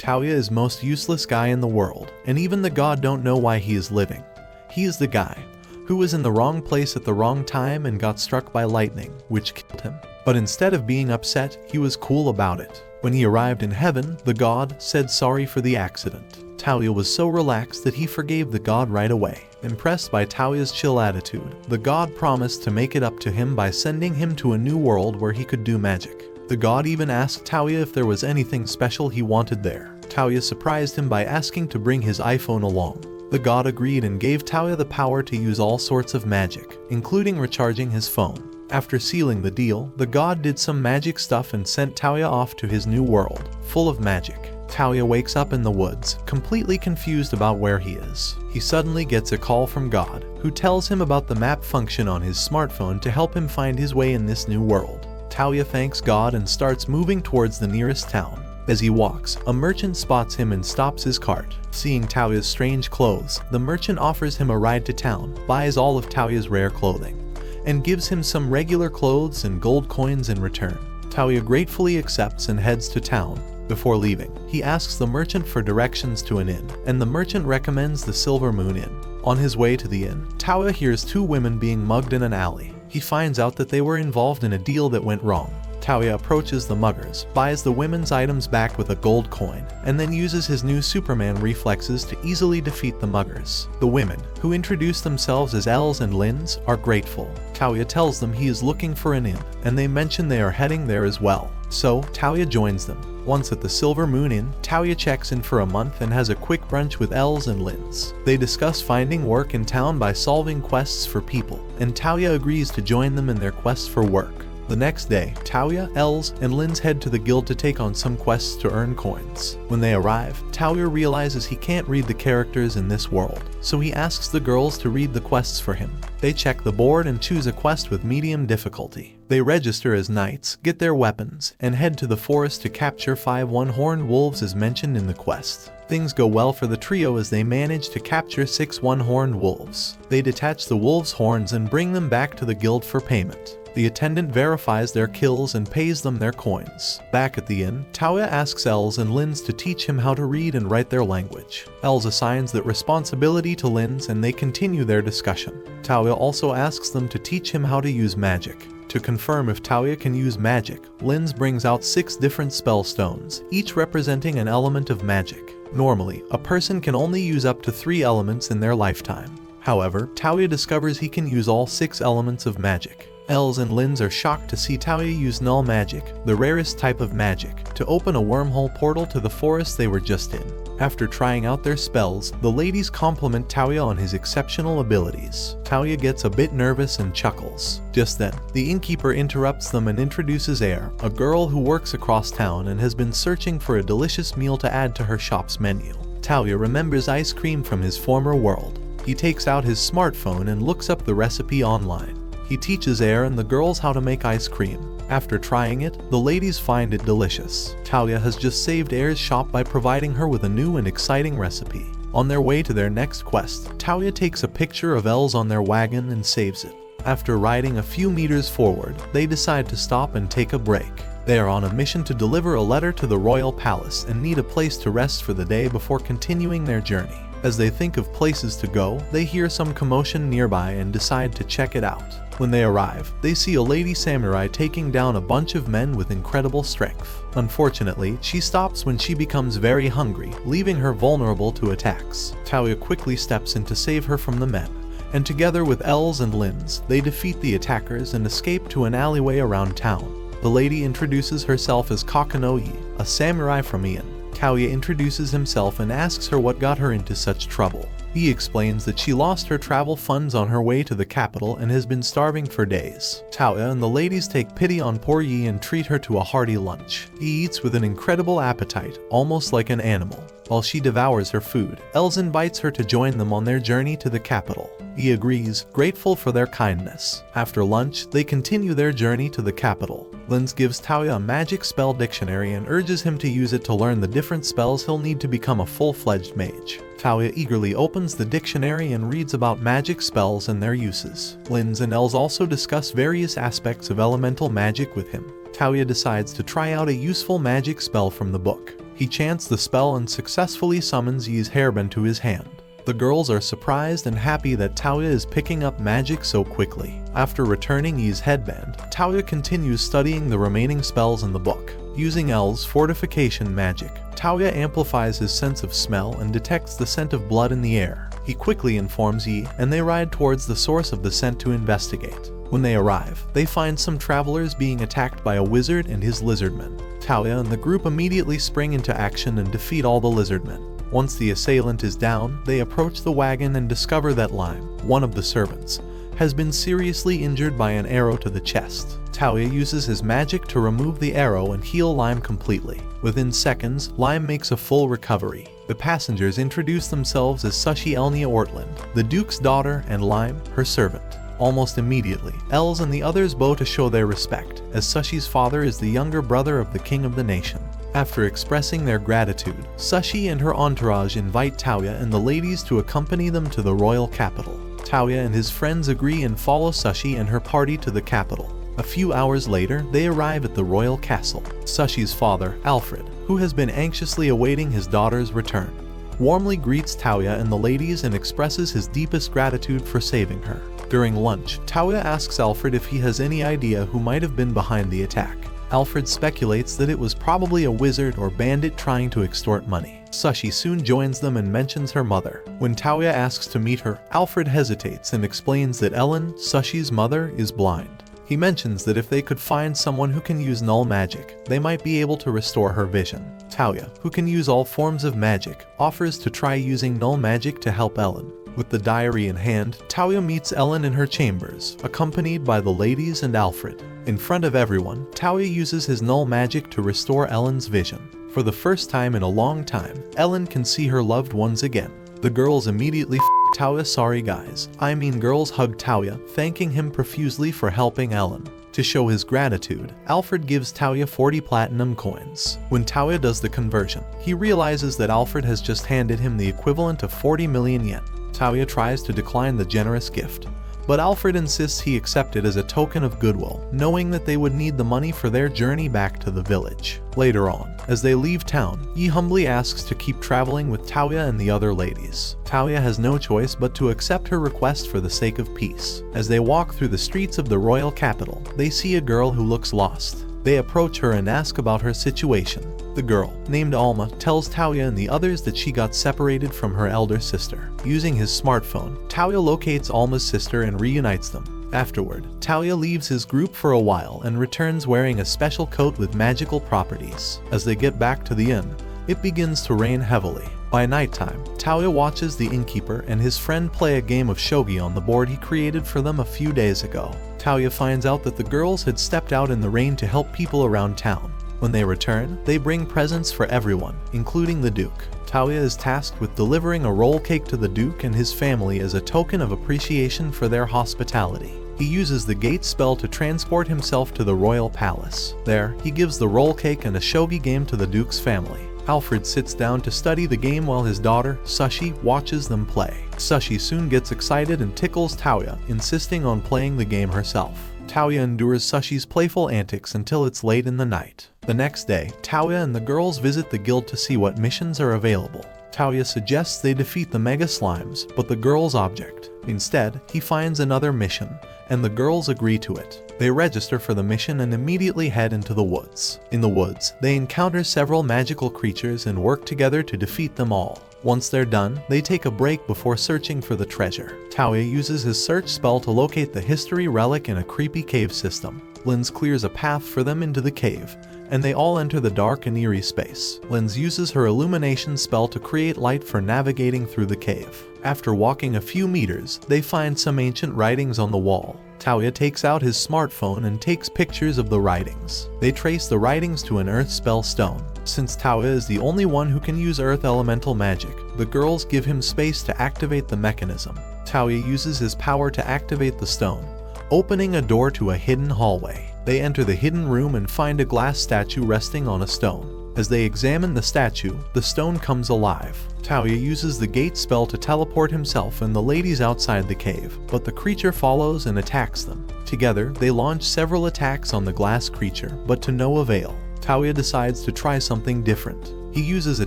Touya is most useless guy in the world, and even the god don't know why he is living. He is the guy who was in the wrong place at the wrong time and got struck by lightning, which killed him. But instead of being upset, he was cool about it. When he arrived in heaven, the god said sorry for the accident. Touya was so relaxed that he forgave the god right away. Impressed by Touya's chill attitude, the god promised to make it up to him by sending him to a new world where he could do magic. The god even asked Touya if there was anything special he wanted there. Touya surprised him by asking to bring his iPhone along. The god agreed and gave Touya the power to use all sorts of magic, including recharging his phone. After sealing the deal, the god did some magic stuff and sent Touya off to his new world, full of magic. Touya wakes up in the woods, completely confused about where he is. He suddenly gets a call from God, who tells him about the map function on his smartphone to help him find his way in this new world. Touya thanks God and starts moving towards the nearest town. As he walks, a merchant spots him and stops his cart. Seeing Touya's strange clothes, the merchant offers him a ride to town, buys all of Touya's rare clothing, and gives him some regular clothes and gold coins in return. Touya gratefully accepts and heads to town. Before leaving, he asks the merchant for directions to an inn, and the merchant recommends the Silver Moon Inn. On his way to the inn, Touya hears two women being mugged in an alley. He finds out that they were involved in a deal that went wrong. Touya approaches the muggers, buys the women's items back with a gold coin, and then uses his new Superman reflexes to easily defeat the muggers. The women, who introduce themselves as Elze and Linze, are grateful. Touya tells them he is looking for an inn, and they mention they are heading there as well. So, Touya joins them. Once at the Silver Moon Inn, Touya checks in for a month and has a quick brunch with Elze and Linze. They discuss finding work in town by solving quests for people, and Touya agrees to join them in their quest for work. The next day, Touya, Elze, and Linze head to the guild to take on some quests to earn coins. When they arrive, Touya realizes he can't read the characters in this world, so he asks the girls to read the quests for him. They check the board and choose a quest with medium difficulty. They register as knights, get their weapons, and head to the forest to capture 5 one-horned wolves as mentioned in the quest. Things go well for the trio as they manage to capture 6 one-horned wolves. They detach the wolves' horns and bring them back to the guild for payment. The attendant verifies their kills and pays them their coins. Back at the inn, Touya asks Elze and Linze to teach him how to read and write their language. Elze assigns that responsibility to Linze and they continue their discussion. Touya also asks them to teach him how to use magic. To confirm if Touya can use magic, Linze brings out 6 different spell stones, each representing an element of magic. Normally, a person can only use up to 3 elements in their lifetime. However, Touya discovers he can use all 6 elements of magic. Elze and Linze are shocked to see Touya use null magic, the rarest type of magic, to open a wormhole portal to the forest they were just in. After trying out their spells, the ladies compliment Touya on his exceptional abilities. Touya gets a bit nervous and chuckles. Just then, the innkeeper interrupts them and introduces Air, a girl who works across town and has been searching for a delicious meal to add to her shop's menu. Touya remembers ice cream from his former world. He takes out his smartphone and looks up the recipe online. He teaches Air and the girls how to make ice cream. After trying it, the ladies find it delicious. Touya has just saved Air's shop by providing her with a new and exciting recipe. On their way to their next quest, Touya takes a picture of Elze on their wagon and saves it. After riding a few meters forward, they decide to stop and take a break. They are on a mission to deliver a letter to the royal palace and need a place to rest for the day before continuing their journey. As they think of places to go, they hear some commotion nearby and decide to check it out. When they arrive, they see a lady samurai taking down a bunch of men with incredible strength. Unfortunately, she stops when she becomes very hungry, leaving her vulnerable to attacks. Touya quickly steps in to save her from the men, and together with Elze and Linze, they defeat the attackers and escape to an alleyway around town. The lady introduces herself as Kokonoe, a samurai from Leen. Touya introduces himself and asks her what got her into such trouble. He explains that she lost her travel funds on her way to the capital and has been starving for days. Touya and the ladies take pity on poor Yae and treat her to a hearty lunch. He eats with an incredible appetite, almost like an animal. While she devours her food, Elze invites her to join them on their journey to the capital. He agrees, grateful for their kindness. After lunch, they continue their journey to the capital. Linze gives Touya a magic spell dictionary and urges him to use it to learn the different spells he'll need to become a full-fledged mage. Touya eagerly opens the dictionary and reads about magic spells and their uses. Linze and Elze also discuss various aspects of elemental magic with him. Touya decides to try out a useful magic spell from the book. He chants the spell and successfully summons Ye's hairband to his hand. The girls are surprised and happy that Touya is picking up magic so quickly. After returning Ye's headband, Touya continues studying the remaining spells in the book. Using Elze's fortification magic, Touya amplifies his sense of smell and detects the scent of blood in the air. He quickly informs Ye, and they ride towards the source of the scent to investigate. When they arrive, they find some travelers being attacked by a wizard and his lizardmen. Touya and the group immediately spring into action and defeat all the lizardmen. Once the assailant is down, they approach the wagon and discover that Lime, one of the servants, has been seriously injured by an arrow to the chest. Touya uses his magic to remove the arrow and heal Lime completely. Within seconds, Lime makes a full recovery. The passengers introduce themselves as Sushi Elnea Ortland, the Duke's daughter, and Lime, her servant. Almost immediately, Elze and the others bow to show their respect, as Sushi's father is the younger brother of the king of the nation. After expressing their gratitude, Sushi and her entourage invite Touya and the ladies to accompany them to the royal capital. Touya and his friends agree and follow Sushi and her party to the capital. A few hours later, they arrive at the royal castle. Sushi's father, Alfred, who has been anxiously awaiting his daughter's return, warmly greets Touya and the ladies and expresses his deepest gratitude for saving her. During lunch, Touya asks Alfred if he has any idea who might have been behind the attack. Alfred speculates that it was probably a wizard or bandit trying to extort money. Sushi soon joins them and mentions her mother. When Touya asks to meet her, Alfred hesitates and explains that Ellen, Sushi's mother, is blind. He mentions that if they could find someone who can use null magic, they might be able to restore her vision. Touya, who can use all forms of magic, offers to try using null magic to help Ellen. With the diary in hand, Touya meets Ellen in her chambers, accompanied by the ladies and Alfred. In front of everyone, Touya uses his null magic to restore Ellen's vision. For the first time in a long time, Ellen can see her loved ones again. The girls immediately Touya. Sorry guys, I mean girls hug Touya, thanking him profusely for helping Ellen. To show his gratitude, Alfred gives Touya 40 platinum coins. When Touya does the conversion, he realizes that Alfred has just handed him the equivalent of 40 million yen. Touya tries to decline the generous gift, but Alfred insists he accept it as a token of goodwill, knowing that they would need the money for their journey back to the village. Later on, as they leave town, Yi humbly asks to keep traveling with Touya and the other ladies. Touya has no choice but to accept her request for the sake of peace. As they walk through the streets of the royal capital, they see a girl who looks lost. They approach her and ask about her situation. The girl, named Alma, tells Touya and the others that she got separated from her elder sister. Using his smartphone, Touya locates Alma's sister and reunites them. Afterward, Touya leaves his group for a while and returns wearing a special coat with magical properties. As they get back to the inn, it begins to rain heavily. By nighttime, Touya watches the innkeeper and his friend play a game of shogi on the board he created for them a few days ago. Touya finds out that the girls had stepped out in the rain to help people around town. When they return, they bring presents for everyone, including the Duke. Touya is tasked with delivering a roll cake to the Duke and his family as a token of appreciation for their hospitality. He uses the gate spell to transport himself to the royal palace. There, he gives the roll cake and a shogi game to the Duke's family. Alfred sits down to study the game while his daughter, Sushi, watches them play. Sushi soon gets excited and tickles Touya, insisting on playing the game herself. Touya endures Sushi's playful antics until it's late in the night. The next day, Touya and the girls visit the guild to see what missions are available. Touya suggests they defeat the Mega Slimes, but the girls object. Instead, he finds another mission, and the girls agree to it. They register for the mission and immediately head into the woods. In the woods, they encounter several magical creatures and work together to defeat them all. Once they're done, they take a break before searching for the treasure. Touya uses his search spell to locate the history relic in a creepy cave system. Linze clears a path for them into the cave, and they all enter the dark and eerie space. Linze uses her illumination spell to create light for navigating through the cave. After walking a few meters, they find some ancient writings on the wall. Touya takes out his smartphone and takes pictures of the writings. They trace the writings to an earth spell stone. Since Touya is the only one who can use earth elemental magic, the girls give him space to activate the mechanism. Touya uses his power to activate the stone, opening a door to a hidden hallway. They enter the hidden room and find a glass statue resting on a stone. As they examine the statue, the stone comes alive. Touya uses the gate spell to teleport himself and the ladies outside the cave, but the creature follows and attacks them. Together, they launch several attacks on the glass creature, but to no avail. Touya decides to try something different. He uses a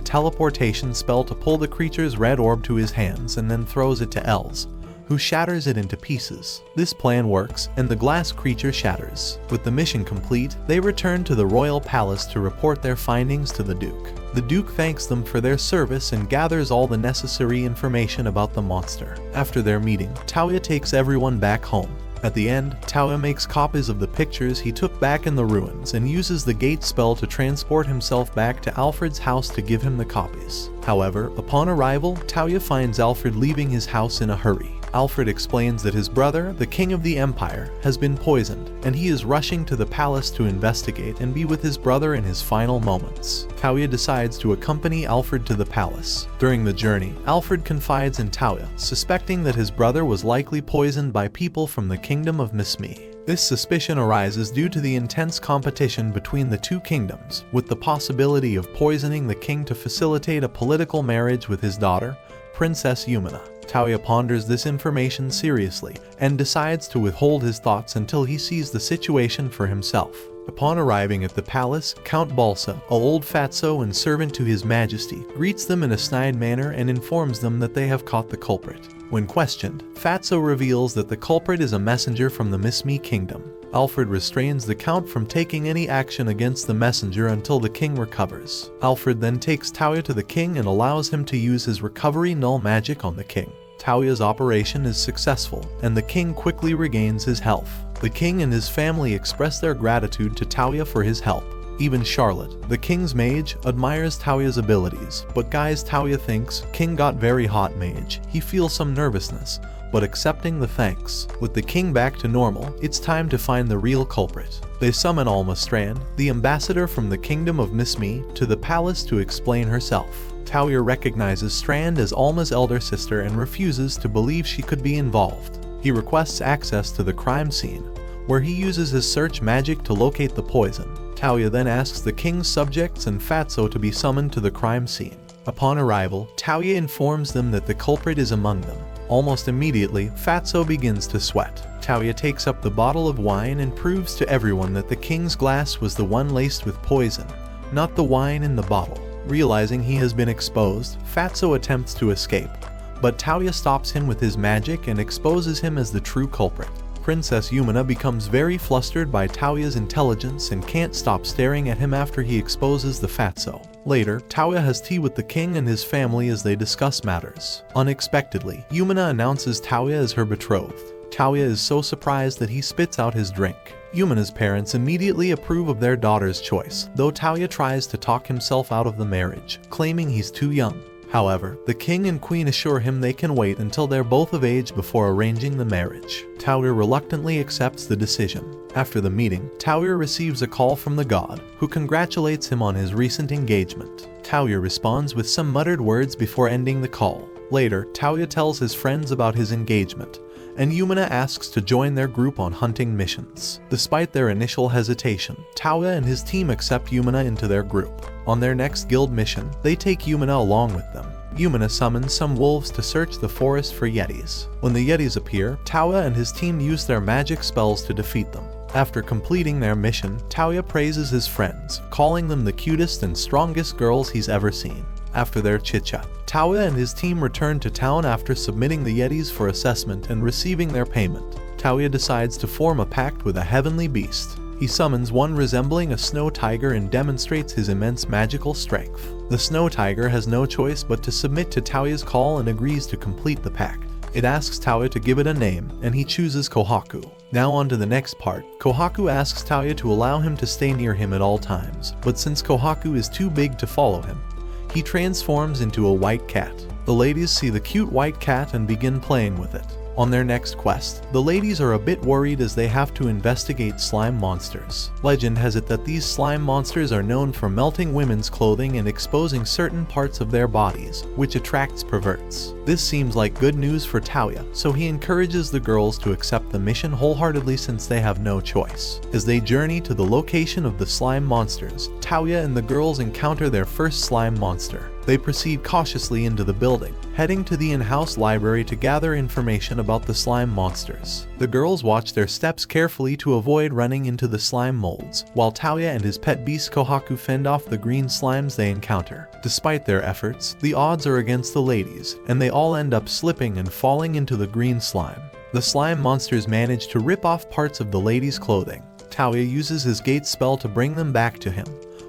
teleportation spell to pull the creature's red orb to his hands and then throws it to Elze, who shatters it into pieces. This plan works, and the glass creature shatters. With the mission complete, they return to the royal palace to report their findings to the Duke. The Duke thanks them for their service and gathers all the necessary information about the monster. After their meeting, Touya takes everyone back home. At the end, Touya makes copies of the pictures he took back in the ruins and uses the gate spell to transport himself back to Alfred's house to give him the copies. However, upon arrival, Touya finds Alfred leaving his house in a hurry. Alfred explains that his brother, the king of the empire, has been poisoned, and he is rushing to the palace to investigate and be with his brother in his final moments. Touya decides to accompany Alfred to the palace. During the journey, Alfred confides in Touya, suspecting that his brother was likely poisoned by people from the kingdom of Mismi. This suspicion arises due to the intense competition between the two kingdoms, with the possibility of poisoning the king to facilitate a political marriage with his daughter, Princess Yumina. Touya ponders this information seriously and decides to withhold his thoughts until he sees the situation for himself. Upon arriving at the palace, Count Balsa, an old fatso and servant to his majesty, greets them in a snide manner and informs them that they have caught the culprit. When questioned, Fatso reveals that the culprit is a messenger from the Mismi kingdom. Alfred restrains the Count from taking any action against the messenger until the king recovers. Alfred then takes Touya to the king and allows him to use his recovery null magic on the king. Touya's operation is successful, and the king quickly regains his health. The king and his family express their gratitude to Touya for his help. Even Charlotte, the king's mage, admires Touya's abilities, but guys, Touya thinks, "King got very hot mage." He feels some nervousness, but accepting the thanks. With the king back to normal, it's time to find the real culprit. They summon Alma Strand, the ambassador from the kingdom of Mismi, to the palace to explain herself. Touya recognizes Strand as Alma's elder sister and refuses to believe she could be involved. He requests access to the crime scene, where he uses his search magic to locate the poison. Touya then asks the king's subjects and Fatso to be summoned to the crime scene. Upon arrival, Touya informs them that the culprit is among them. Almost immediately, Fatso begins to sweat. Touya takes up the bottle of wine and proves to everyone that the king's glass was the one laced with poison, not the wine in the bottle. Realizing he has been exposed, Fatso attempts to escape, but Touya stops him with his magic and exposes him as the true culprit. Princess Yumina becomes very flustered by Touya's intelligence and can't stop staring at him after he exposes the Fatso. Later, Touya has tea with the king and his family as they discuss matters. Unexpectedly, Yumina announces Touya as her betrothed. Touya is so surprised that he spits out his drink. Yumina's parents immediately approve of their daughter's choice, though Touya tries to talk himself out of the marriage, claiming he's too young. However, the king and queen assure him they can wait until they're both of age before arranging the marriage. Touya reluctantly accepts the decision. After the meeting, Touya receives a call from the god, who congratulates him on his recent engagement. Touya responds with some muttered words before ending the call. Later, Touya tells his friends about his engagement, and Yumina asks to join their group on hunting missions. Despite their initial hesitation, Touya and his team accept Yumina into their group. On their next guild mission, they take Yumina along with them. Yumina summons some wolves to search the forest for yetis. When the yetis appear, Touya and his team use their magic spells to defeat them. After completing their mission, Touya praises his friends, calling them the cutest and strongest girls he's ever seen. After their chit-chat, Touya and his team return to town after submitting the yetis for assessment and receiving their payment. Touya decides to form a pact with a heavenly beast. He summons one resembling a snow tiger and demonstrates his immense magical strength. The snow tiger has no choice but to submit to Touya's call and agrees to complete the pact. It asks Touya to give it a name, and he chooses Kohaku. Now on to the next part. Kohaku asks Touya to allow him to stay near him at all times, but since Kohaku is too big to follow him, he transforms into a white cat. The ladies see the cute white cat and begin playing with it. On their next quest, the ladies are a bit worried as they have to investigate slime monsters. Legend has it that these slime monsters are known for melting women's clothing and exposing certain parts of their bodies, which attracts perverts. This seems like good news for Touya, so he encourages the girls to accept the mission wholeheartedly since they have no choice. As they journey to the location of the slime monsters, Touya and the girls encounter their first slime monster, They proceed cautiously into the building, heading to the in-house library to gather information about the slime monsters. The girls watch their steps carefully to avoid running into the slime molds, while Touya and his pet beast Kohaku fend off the green slimes they encounter. Despite their efforts, the odds are against the ladies, and they all end up slipping and falling into the green slime. The slime monsters manage to rip off parts of the ladies' clothing. Touya uses his gate spell to bring them back to him,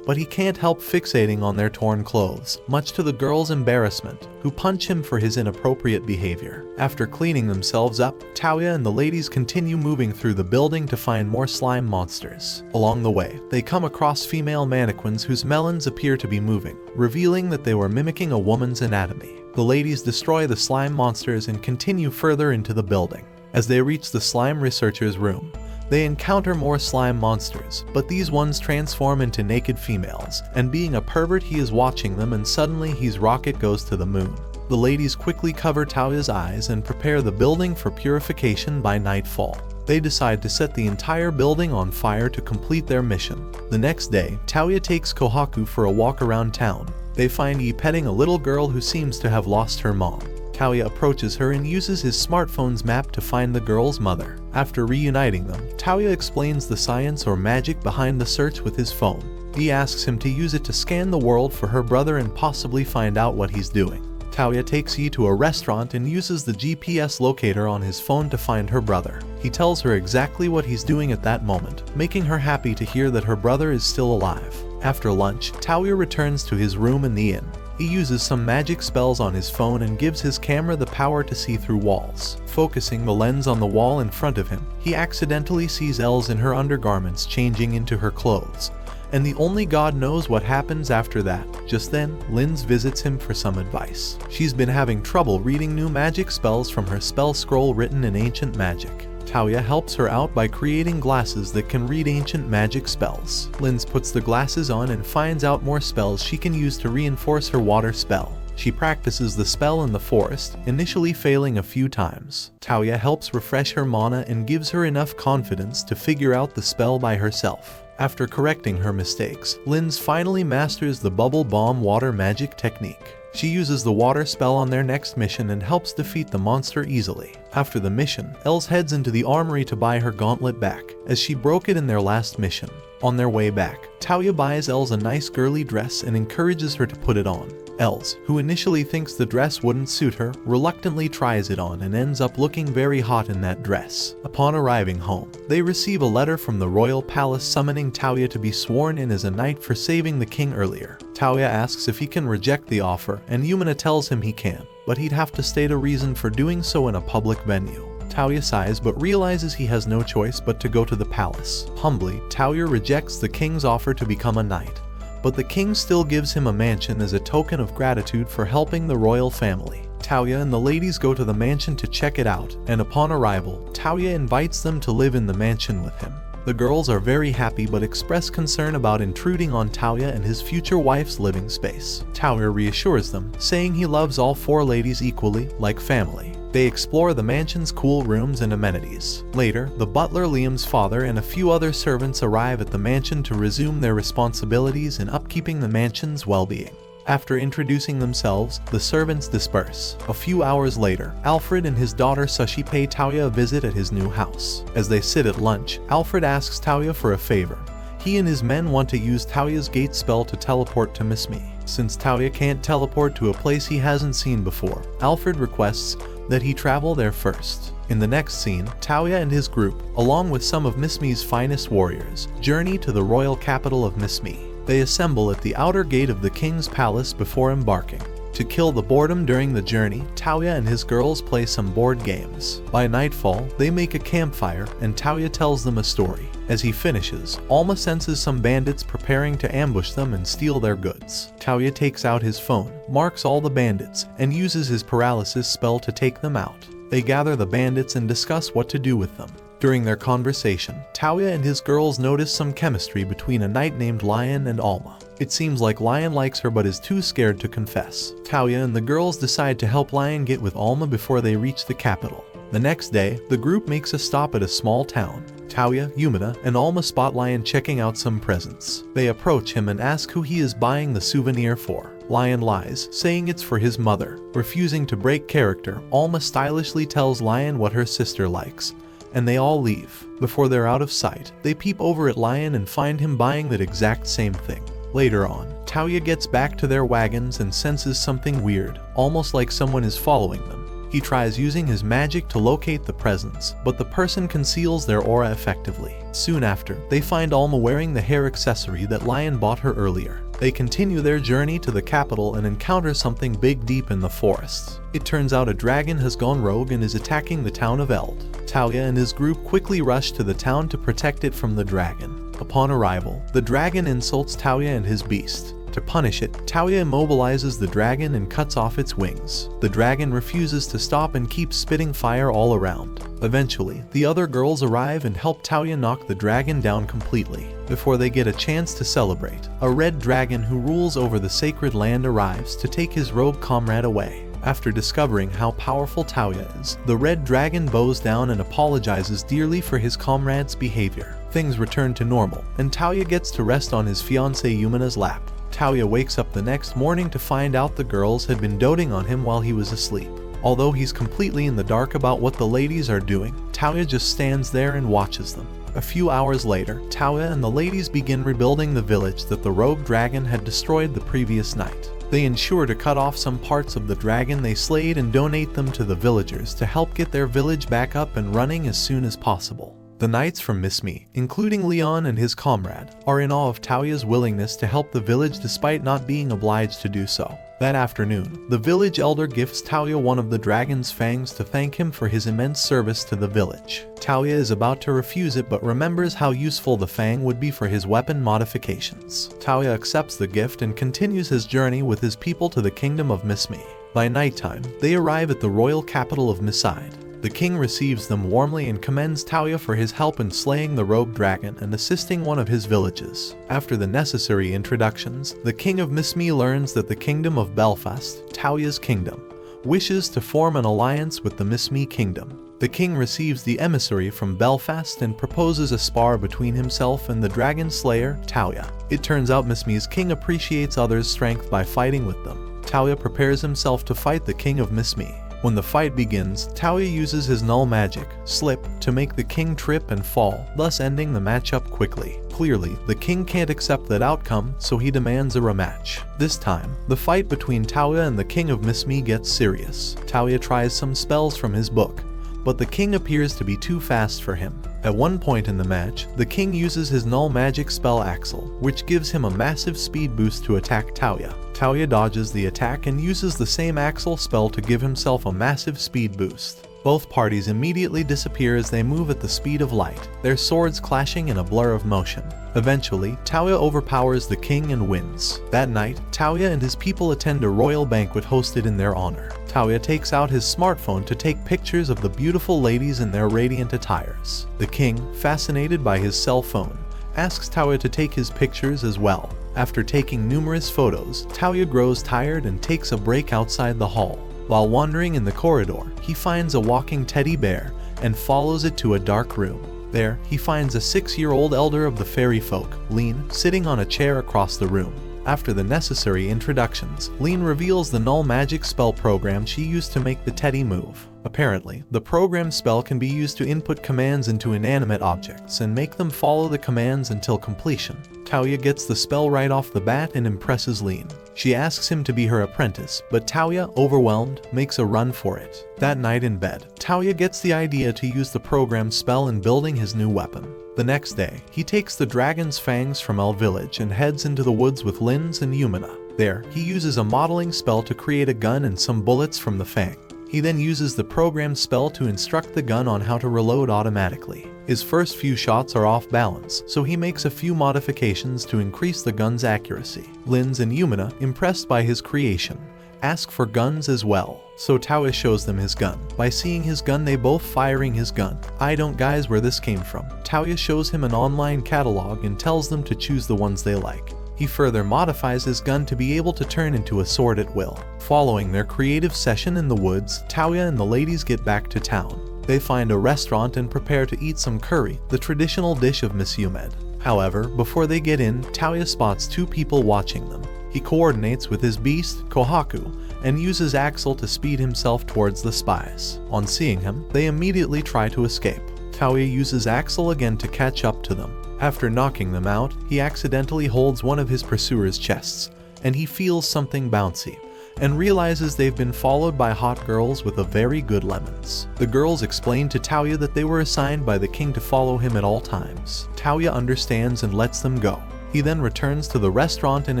but he can't help fixating on their torn clothes, much to the girls' embarrassment, who punch him for his inappropriate behavior. After cleaning themselves up, Touya and the ladies continue moving through the building to find more slime monsters. Along the way, they come across female mannequins whose melons appear to be moving, revealing that they were mimicking a woman's anatomy. The ladies destroy the slime monsters and continue further into the building. As they reach the slime researcher's room, they encounter more slime monsters, but these ones transform into naked females, and being a pervert he is watching them and suddenly his rocket goes to the moon. The ladies quickly cover Touya's eyes and prepare the building for purification by nightfall. They decide to set the entire building on fire to complete their mission. The next day, Touya takes Kohaku for a walk around town. They find Yi petting a little girl who seems to have lost her mom. Touya approaches her and uses his smartphone's map to find the girl's mother. After reuniting them, Touya explains the science or magic behind the search with his phone. He asks him to use it to scan the world for her brother and possibly find out what he's doing. Touya takes Yi to a restaurant and uses the GPS locator on his phone to find her brother. He tells her exactly what he's doing at that moment, making her happy to hear that her brother is still alive. After lunch, Touya returns to his room in the inn. He uses some magic spells on his phone and gives his camera the power to see through walls. Focusing the lens on the wall in front of him, he accidentally sees Elze in her undergarments changing into her clothes, and the only God knows what happens after that. Just then, Linze visits him for some advice. She's been having trouble reading new magic spells from her spell scroll written in ancient magic. Touya helps her out by creating glasses that can read ancient magic spells. Linze puts the glasses on and finds out more spells she can use to reinforce her water spell. She practices the spell in the forest, initially failing a few times. Touya helps refresh her mana and gives her enough confidence to figure out the spell by herself. After correcting her mistakes, Linze finally masters the bubble bomb water magic technique. She uses the water spell on their next mission and helps defeat the monster easily. After the mission, Elze heads into the armory to buy her gauntlet back, as she broke it in their last mission. On their way back, Touya buys Elze a nice girly dress and encourages her to put it on. Elze, who initially thinks the dress wouldn't suit her, reluctantly tries it on and ends up looking very hot in that dress. Upon arriving home, they receive a letter from the royal palace summoning Touya to be sworn in as a knight for saving the king earlier. Touya asks if he can reject the offer, and Yumina tells him he can, but he'd have to state a reason for doing so in a public venue. Touya sighs but realizes he has no choice but to go to the palace. Humbly, Touya rejects the king's offer to become a knight, but the king still gives him a mansion as a token of gratitude for helping the royal family. Touya and the ladies go to the mansion to check it out, and upon arrival, Touya invites them to live in the mansion with him. The girls are very happy but express concern about intruding on Touya and his future wife's living space. Touya reassures them, saying he loves all four ladies equally, like family. They explore the mansion's cool rooms and amenities. Later, the butler Liam's father and a few other servants arrive at the mansion to resume their responsibilities in upkeeping the mansion's well-being. After introducing themselves, the servants disperse. A few hours later, Alfred and his daughter Sushi pay Touya a visit at his new house. As they sit at lunch, Alfred asks Touya for a favor. He and his men want to use Touya's gate spell to teleport to Miss Me. Since Touya can't teleport to a place he hasn't seen before, Alfred requests that he travel there first. In the next scene, Touya and his group, along with some of Miss Me's finest warriors, journey to the royal capital of Miss Me. They assemble at the outer gate of the king's palace before embarking. To kill the boredom during the journey, Touya and his girls play some board games. By nightfall, they make a campfire and Touya tells them a story. As he finishes, Alma senses some bandits preparing to ambush them and steal their goods. Touya takes out his phone, marks all the bandits, and uses his paralysis spell to take them out. They gather the bandits and discuss what to do with them. During their conversation, Touya and his girls notice some chemistry between a knight named Lion and Alma. It seems like Lion likes her but is too scared to confess. Touya and the girls decide to help Lion get with Alma before they reach the capital. The next day, the group makes a stop at a small town. Touya, Yumina, and Alma spot Lion checking out some presents. They approach him and ask who he is buying the souvenir for. Lion lies, saying it's for his mother. Refusing to break character, Alma stylishly tells Lion what her sister likes, and they all leave. Before they're out of sight, they peep over at Lion and find him buying that exact same thing. Later on, Touya gets back to their wagons and senses something weird, almost like someone is following them. He tries using his magic to locate the presence, but the person conceals their aura effectively. Soon after, they find Alma wearing the hair accessory that Lion bought her earlier. They continue their journey to the capital and encounter something big deep in the forests. It turns out a dragon has gone rogue and is attacking the town of Eld. Touya and his group quickly rush to the town to protect it from the dragon. Upon arrival, the dragon insults Touya and his beast. To punish it, Touya immobilizes the dragon and cuts off its wings. The dragon refuses to stop and keeps spitting fire all around. Eventually, the other girls arrive and help Touya knock the dragon down completely. Before they get a chance to celebrate, a red dragon who rules over the sacred land arrives to take his rogue comrade away. After discovering how powerful Touya is, the red dragon bows down and apologizes dearly for his comrade's behavior. Things return to normal, and Touya gets to rest on his fiancée Yumina's lap. Touya wakes up the next morning to find out the girls had been doting on him while he was asleep. Although he's completely in the dark about what the ladies are doing, Touya just stands there and watches them. A few hours later, Touya and the ladies begin rebuilding the village that the rogue dragon had destroyed the previous night. They ensure to cut off some parts of the dragon they slayed and donate them to the villagers to help get their village back up and running as soon as possible. The knights from Miss Me, including Leon and his comrade, are in awe of Touya's willingness to help the village despite not being obliged to do so. That afternoon, the village elder gifts Touya one of the dragon's fangs to thank him for his immense service to the village. Touya is about to refuse it but remembers how useful the fang would be for his weapon modifications. Touya accepts the gift and continues his journey with his people to the kingdom of Miss Me. By nighttime, they arrive at the royal capital of Miside. The king receives them warmly and commends Touya for his help in slaying the rogue dragon and assisting one of his villages. After the necessary introductions, the king of Miss Me learns that the kingdom of Belfast, Touya's kingdom, wishes to form an alliance with the Miss Me kingdom. The king receives the emissary from Belfast and proposes a spar between himself and the dragon slayer, Touya. It turns out Miss Me's king appreciates others' strength by fighting with them. Touya prepares himself to fight the king of Miss Me. When the fight begins, Touya uses his null magic, Slip, to make the king trip and fall, thus ending the matchup quickly. Clearly, the king can't accept that outcome, so he demands a rematch. This time, the fight between Touya and the king of Miss Me gets serious. Touya tries some spells from his book, but the king appears to be too fast for him. At one point in the match, the king uses his null magic spell Axle, which gives him a massive speed boost to attack Touya. Touya dodges the attack and uses the same Axle spell to give himself a massive speed boost. Both parties immediately disappear as they move at the speed of light, their swords clashing in a blur of motion. Eventually, Touya overpowers the king and wins. That night, Touya and his people attend a royal banquet hosted in their honor. Touya takes out his smartphone to take pictures of the beautiful ladies in their radiant attires. The king, fascinated by his cell phone, asks Touya to take his pictures as well. After taking numerous photos, Touya grows tired and takes a break outside the hall. While wandering in the corridor, he finds a walking teddy bear and follows it to a dark room. There, he finds a 6-year-old elder of the fairy folk, Leen, sitting on a chair across the room. After the necessary introductions, Leen reveals the null magic spell program she used to make the teddy move. Apparently, the program spell can be used to input commands into inanimate objects and make them follow the commands until completion. Touya gets the spell right off the bat and impresses Leen. She asks him to be her apprentice, but Touya, overwhelmed, makes a run for it. That night in bed, Touya gets the idea to use the program spell in building his new weapon. The next day, he takes the dragon's fangs from El Village and heads into the woods with Linze and Yumina. There, he uses a modeling spell to create a gun and some bullets from the fang. He then uses the program spell to instruct the gun on how to reload automatically. His first few shots are off balance, so he makes a few modifications to increase the gun's accuracy. Linze and Yumina, impressed by his creation, ask for guns as well, so Touya shows them his gun. By seeing his gun, they both firing his gun. I don't guys where this came from. Touya shows him an online catalog and tells them to choose the ones they like. He further modifies his gun to be able to turn into a sword at will. Following their creative session in the woods, Touya and the ladies get back to town. They find a restaurant and prepare to eat some curry, the traditional dish of Miss Yumed. However, before they get in, Touya spots two people watching them. He coordinates with his beast, Kohaku, and uses Axel to speed himself towards the spies. On seeing him, they immediately try to escape. Touya uses Axel again to catch up to them. After knocking them out, he accidentally holds one of his pursuers' chests, and he feels something bouncy, and realizes they've been followed by hot girls with a very good lemons. The girls explain to Touya that they were assigned by the king to follow him at all times. Touya understands and lets them go. He then returns to the restaurant and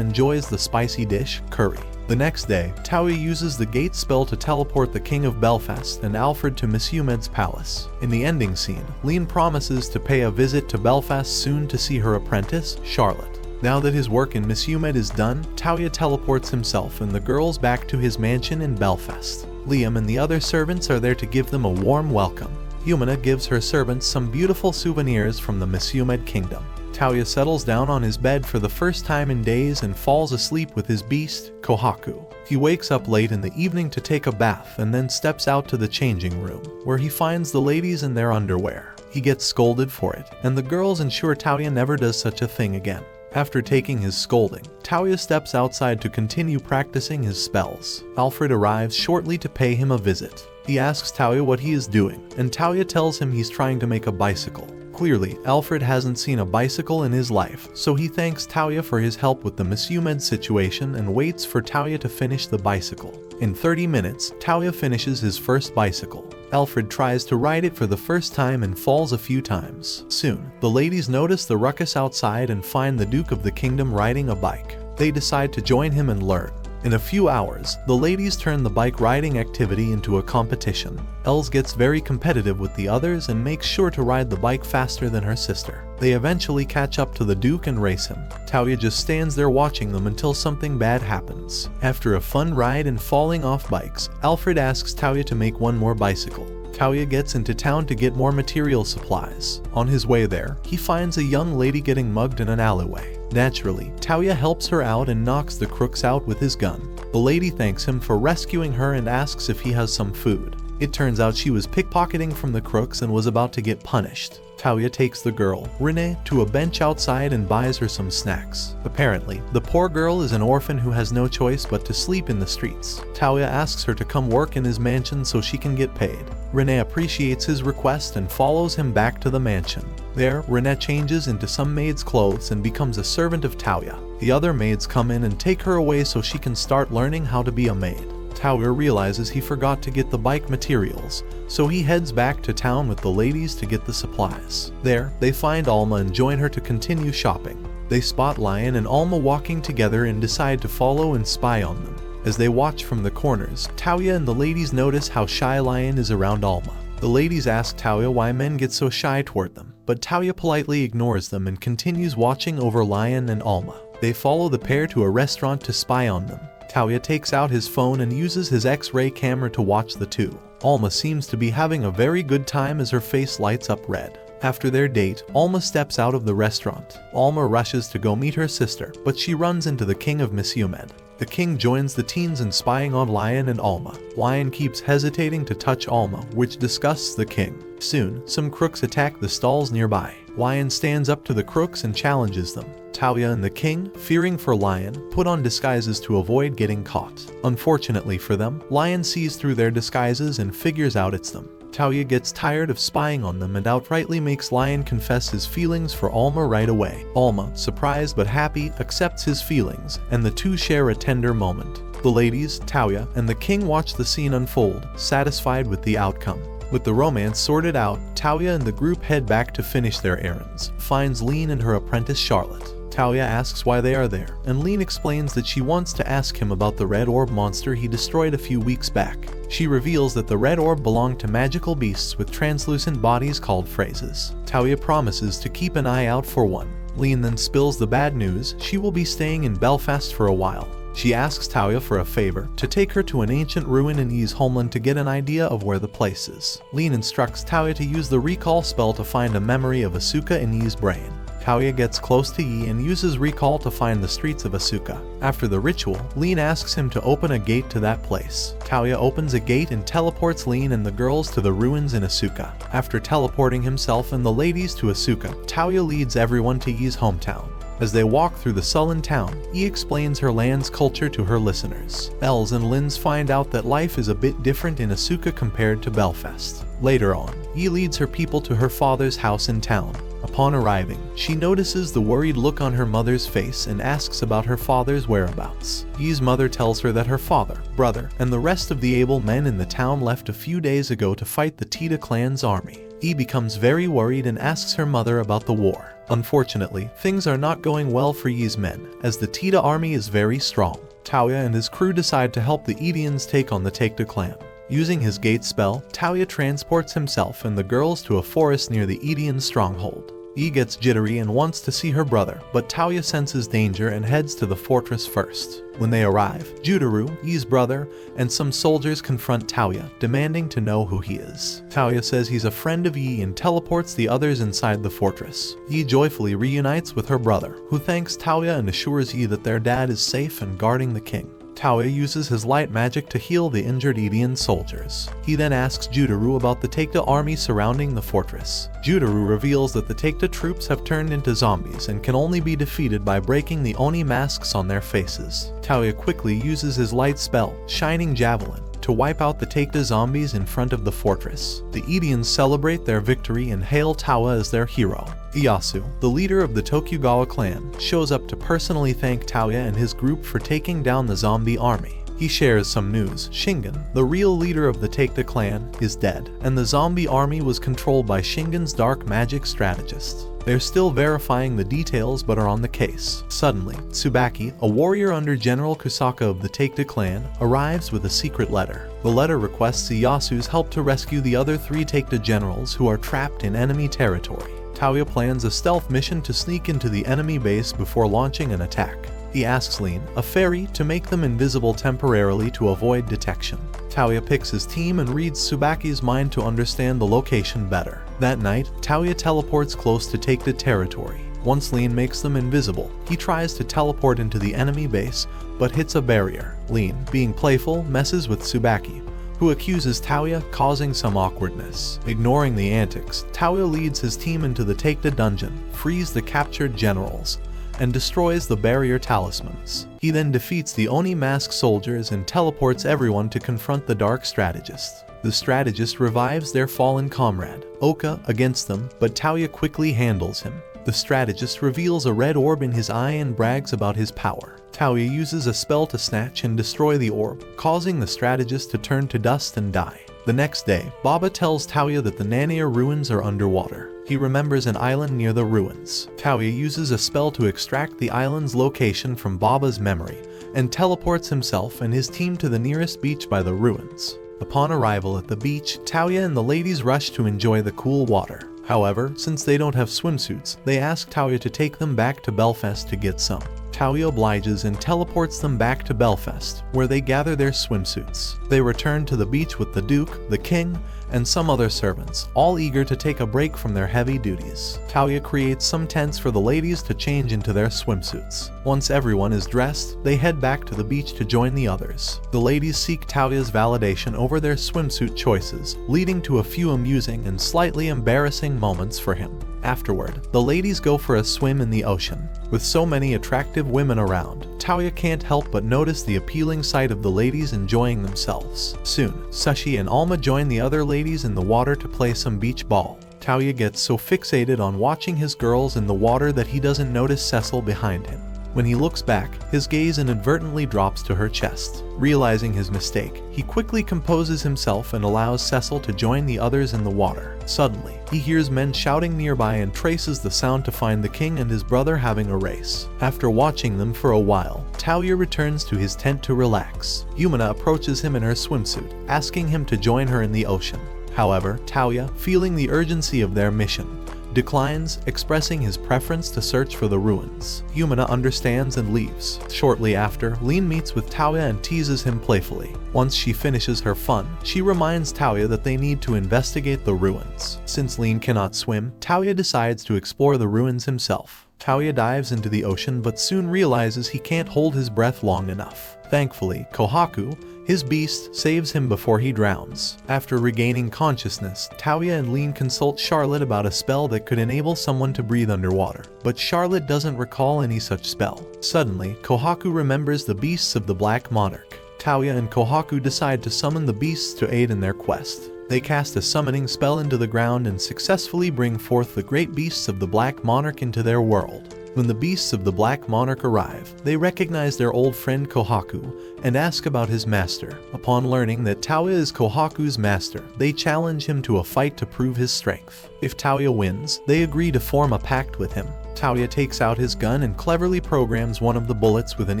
enjoys the spicy dish, curry. The next day, Touya uses the gate spell to teleport the King of Belfast and Alfred to Miss Umed's palace. In the ending scene, Leen promises to pay a visit to Belfast soon to see her apprentice, Charlotte. Now that his work in Miss Umed is done, Touya teleports himself and the girls back to his mansion in Belfast. Liam and the other servants are there to give them a warm welcome. Yumina gives her servants some beautiful souvenirs from the Miss Umed kingdom. Touya settles down on his bed for the first time in days and falls asleep with his beast, Kohaku. He wakes up late in the evening to take a bath and then steps out to the changing room, where he finds the ladies in their underwear. He gets scolded for it, and the girls ensure Touya never does such a thing again. After taking his scolding, Touya steps outside to continue practicing his spells. Alfred arrives shortly to pay him a visit. He asks Touya what he is doing, and Touya tells him he's trying to make a bicycle. Clearly, Alfred hasn't seen a bicycle in his life, so he thanks Touya for his help with the Miss Umed situation and waits for Touya to finish the bicycle. In 30 minutes, Touya finishes his first bicycle. Alfred tries to ride it for the first time and falls a few times. Soon, the ladies notice the ruckus outside and find the Duke of the Kingdom riding a bike. They decide to join him and learn. In a few hours, the ladies turn the bike riding activity into a competition. Elze gets very competitive with the others and makes sure to ride the bike faster than her sister. They eventually catch up to the Duke and race him. Touya just stands there watching them until something bad happens. After a fun ride and falling off bikes, Alfred asks Touya to make one more bicycle. Touya gets into town to get more material supplies. On his way there, he finds a young lady getting mugged in an alleyway. Naturally, Touya helps her out and knocks the crooks out with his gun. The lady thanks him for rescuing her and asks if he has some food. It turns out she was pickpocketing from the crooks and was about to get punished. Touya takes the girl, Urnea, to a bench outside and buys her some snacks. Apparently, the poor girl is an orphan who has no choice but to sleep in the streets. Touya asks her to come work in his mansion so she can get paid. Urnea appreciates his request and follows him back to the mansion. There, Urnea changes into some maid's clothes and becomes a servant of Touya. The other maids come in and take her away so she can start learning how to be a maid. Touya realizes he forgot to get the bike materials, so he heads back to town with the ladies to get the supplies. There, they find Alma and join her to continue shopping. They spot Lion and Alma walking together and decide to follow and spy on them. As they watch from the corners, Touya and the ladies notice how shy Lion is around Alma. The ladies ask Touya why men get so shy toward them, but Touya politely ignores them and continues watching over Lion and Alma. They follow the pair to a restaurant to spy on them. Touya takes out his phone and uses his X-ray camera to watch the two. Alma seems to be having a very good time as her face lights up red. After their date, Alma steps out of the restaurant. Alma rushes to go meet her sister, but she runs into the king of Miss Umed. The king joins the teens in spying on Lion and Alma. Lion keeps hesitating to touch Alma, which disgusts the king. Soon, some crooks attack the stalls nearby. Lion stands up to the crooks and challenges them. Touya and the king, fearing for Lion, put on disguises to avoid getting caught. Unfortunately for them, Lion sees through their disguises and figures out it's them. Touya gets tired of spying on them and outrightly makes Lion confess his feelings for Alma right away. Alma, surprised but happy, accepts his feelings, and the two share a tender moment. The ladies, Touya, and the king watch the scene unfold, satisfied with the outcome. With the romance sorted out, Touya and the group head back to finish their errands, finds Leen and her apprentice Charlotte. Touya asks why they are there, and Leen explains that she wants to ask him about the red orb monster he destroyed a few weeks back. She reveals that the red orb belonged to magical beasts with translucent bodies called phrases. Touya promises to keep an eye out for one. Leen then spills the bad news: she will be staying in Belfast for a while. She asks Touya for a favor, to take her to an ancient ruin in Ye's homeland to get an idea of where the place is. Leen instructs Touya to use the recall spell to find a memory of Asuka in Ye's brain. Touya gets close to Yi and uses recall to find the streets of Asuka. After the ritual, Leen asks him to open a gate to that place. Touya opens a gate and teleports Leen and the girls to the ruins in Asuka. After teleporting himself and the ladies to Asuka, Touya leads everyone to Yi's hometown. As they walk through the sullen town, Yae explains her land's culture to her listeners. Elze and Linze find out that life is a bit different in Asuka compared to Belfast. Later on, Yae leads her people to her father's house in town. Upon arriving, she notices the worried look on her mother's face and asks about her father's whereabouts. Yae's mother tells her that her father, brother, and the rest of the able men in the town left a few days ago to fight the Tita clan's army. Yae becomes very worried and asks her mother about the war. Unfortunately, things are not going well for Yae's men, as the Tita army is very strong. Touya and his crew decide to help the Edians take on the Tita clan. Using his gate spell, Touya transports himself and the girls to a forest near the Edian stronghold. Yae gets jittery and wants to see her brother, but Touya senses danger and heads to the fortress first. When they arrive, Jutaru, Yae's brother, and some soldiers confront Touya, demanding to know who he is. Touya says he's a friend of Yae and teleports the others inside the fortress. Yae joyfully reunites with her brother, who thanks Touya and assures Yae that their dad is safe and guarding the king. Touya uses his light magic to heal the injured Edian soldiers. He then asks Jutaru about the Tita army surrounding the fortress. Jutaru reveals that the Tita troops have turned into zombies and can only be defeated by breaking the Oni masks on their faces. Touya quickly uses his light spell, Shining Javelin, to wipe out the Tita zombies in front of the fortress. The Edians celebrate their victory and hail Touya as their hero. Iyasu, the leader of the Tokugawa clan, shows up to personally thank Touya and his group for taking down the zombie army. He shares some news. Shingen, the real leader of the Tita clan, is dead, and the zombie army was controlled by Shingen's dark magic strategist. They're still verifying the details but are on the case. Suddenly, Tsubaki, a warrior under General Kusaka of the Tita clan, arrives with a secret letter. The letter requests Iyasu's help to rescue the other 3 Tita generals who are trapped in enemy territory. Touya plans a stealth mission to sneak into the enemy base before launching an attack. He asks Leen, a fairy, to make them invisible temporarily to avoid detection. Touya picks his team and reads Tsubaki's mind to understand the location better. That night, Touya teleports close to Tita territory. Once Leen makes them invisible, he tries to teleport into the enemy base, but hits a barrier. Leen, being playful, messes with Tsubaki, who accuses Touya, causing some awkwardness. Ignoring the antics, Touya leads his team into the Tita dungeon, frees the captured generals, and destroys the barrier talismans. He then defeats the Oni mask soldiers and teleports everyone to confront the dark strategist. The strategist revives their fallen comrade, Oka, against them, but Touya quickly handles him. The strategist reveals a red orb in his eye and brags about his power. Touya uses a spell to snatch and destroy the orb, causing the strategist to turn to dust and die. The next day, Baba tells Touya that the Nanea ruins are underwater. He remembers an island near the ruins. Touya uses a spell to extract the island's location from Baba's memory, and teleports himself and his team to the nearest beach by the ruins. Upon arrival at the beach, Touya and the ladies rush to enjoy the cool water. However, since they don't have swimsuits, they ask Touya to take them back to Belfast to get some. Touya obliges and teleports them back to Belfast, where they gather their swimsuits. They return to the beach with the Duke, the King, and some other servants, all eager to take a break from their heavy duties. Touya creates some tents for the ladies to change into their swimsuits. Once everyone is dressed, they head back to the beach to join the others. The ladies seek Touya's validation over their swimsuit choices, leading to a few amusing and slightly embarrassing moments for him. Afterward, the ladies go for a swim in the ocean. With so many attractive women around, Touya can't help but notice the appealing sight of the ladies enjoying themselves. Soon, Sashi and Alma join the other ladies in the water to play some beach ball. Touya gets so fixated on watching his girls in the water that he doesn't notice Cecil behind him. When he looks back, his gaze inadvertently drops to her chest. Realizing his mistake, he quickly composes himself and allows Cecil to join the others in the water. Suddenly, he hears men shouting nearby and traces the sound to find the king and his brother having a race. After watching them for a while, Touya returns to his tent to relax. Yumina approaches him in her swimsuit, asking him to join her in the ocean. However, Touya, feeling the urgency of their mission, declines, expressing his preference to search for the ruins. Yumina understands and leaves. Shortly after, Leen meets with Touya and teases him playfully. Once she finishes her fun, she reminds Touya that they need to investigate the ruins. Since Leen cannot swim, Touya decides to explore the ruins himself. Touya dives into the ocean but soon realizes he can't hold his breath long enough. Thankfully, Kohaku, His beast saves him before he drowns. After regaining consciousness, Touya and Leen consult Charlotte about a spell that could enable someone to breathe underwater, but Charlotte doesn't recall any such spell. Suddenly, Kohaku remembers the beasts of the Black Monarch. Touya and Kohaku decide to summon the beasts to aid in their quest. They cast a summoning spell into the ground and successfully bring forth the great beasts of the Black Monarch into their world. When the beasts of the Black Monarch arrive, they recognize their old friend Kohaku and ask about his master. Upon learning that Touya is Kohaku's master, they challenge him to a fight to prove his strength. If Touya wins, they agree to form a pact with him. Touya takes out his gun and cleverly programs one of the bullets with an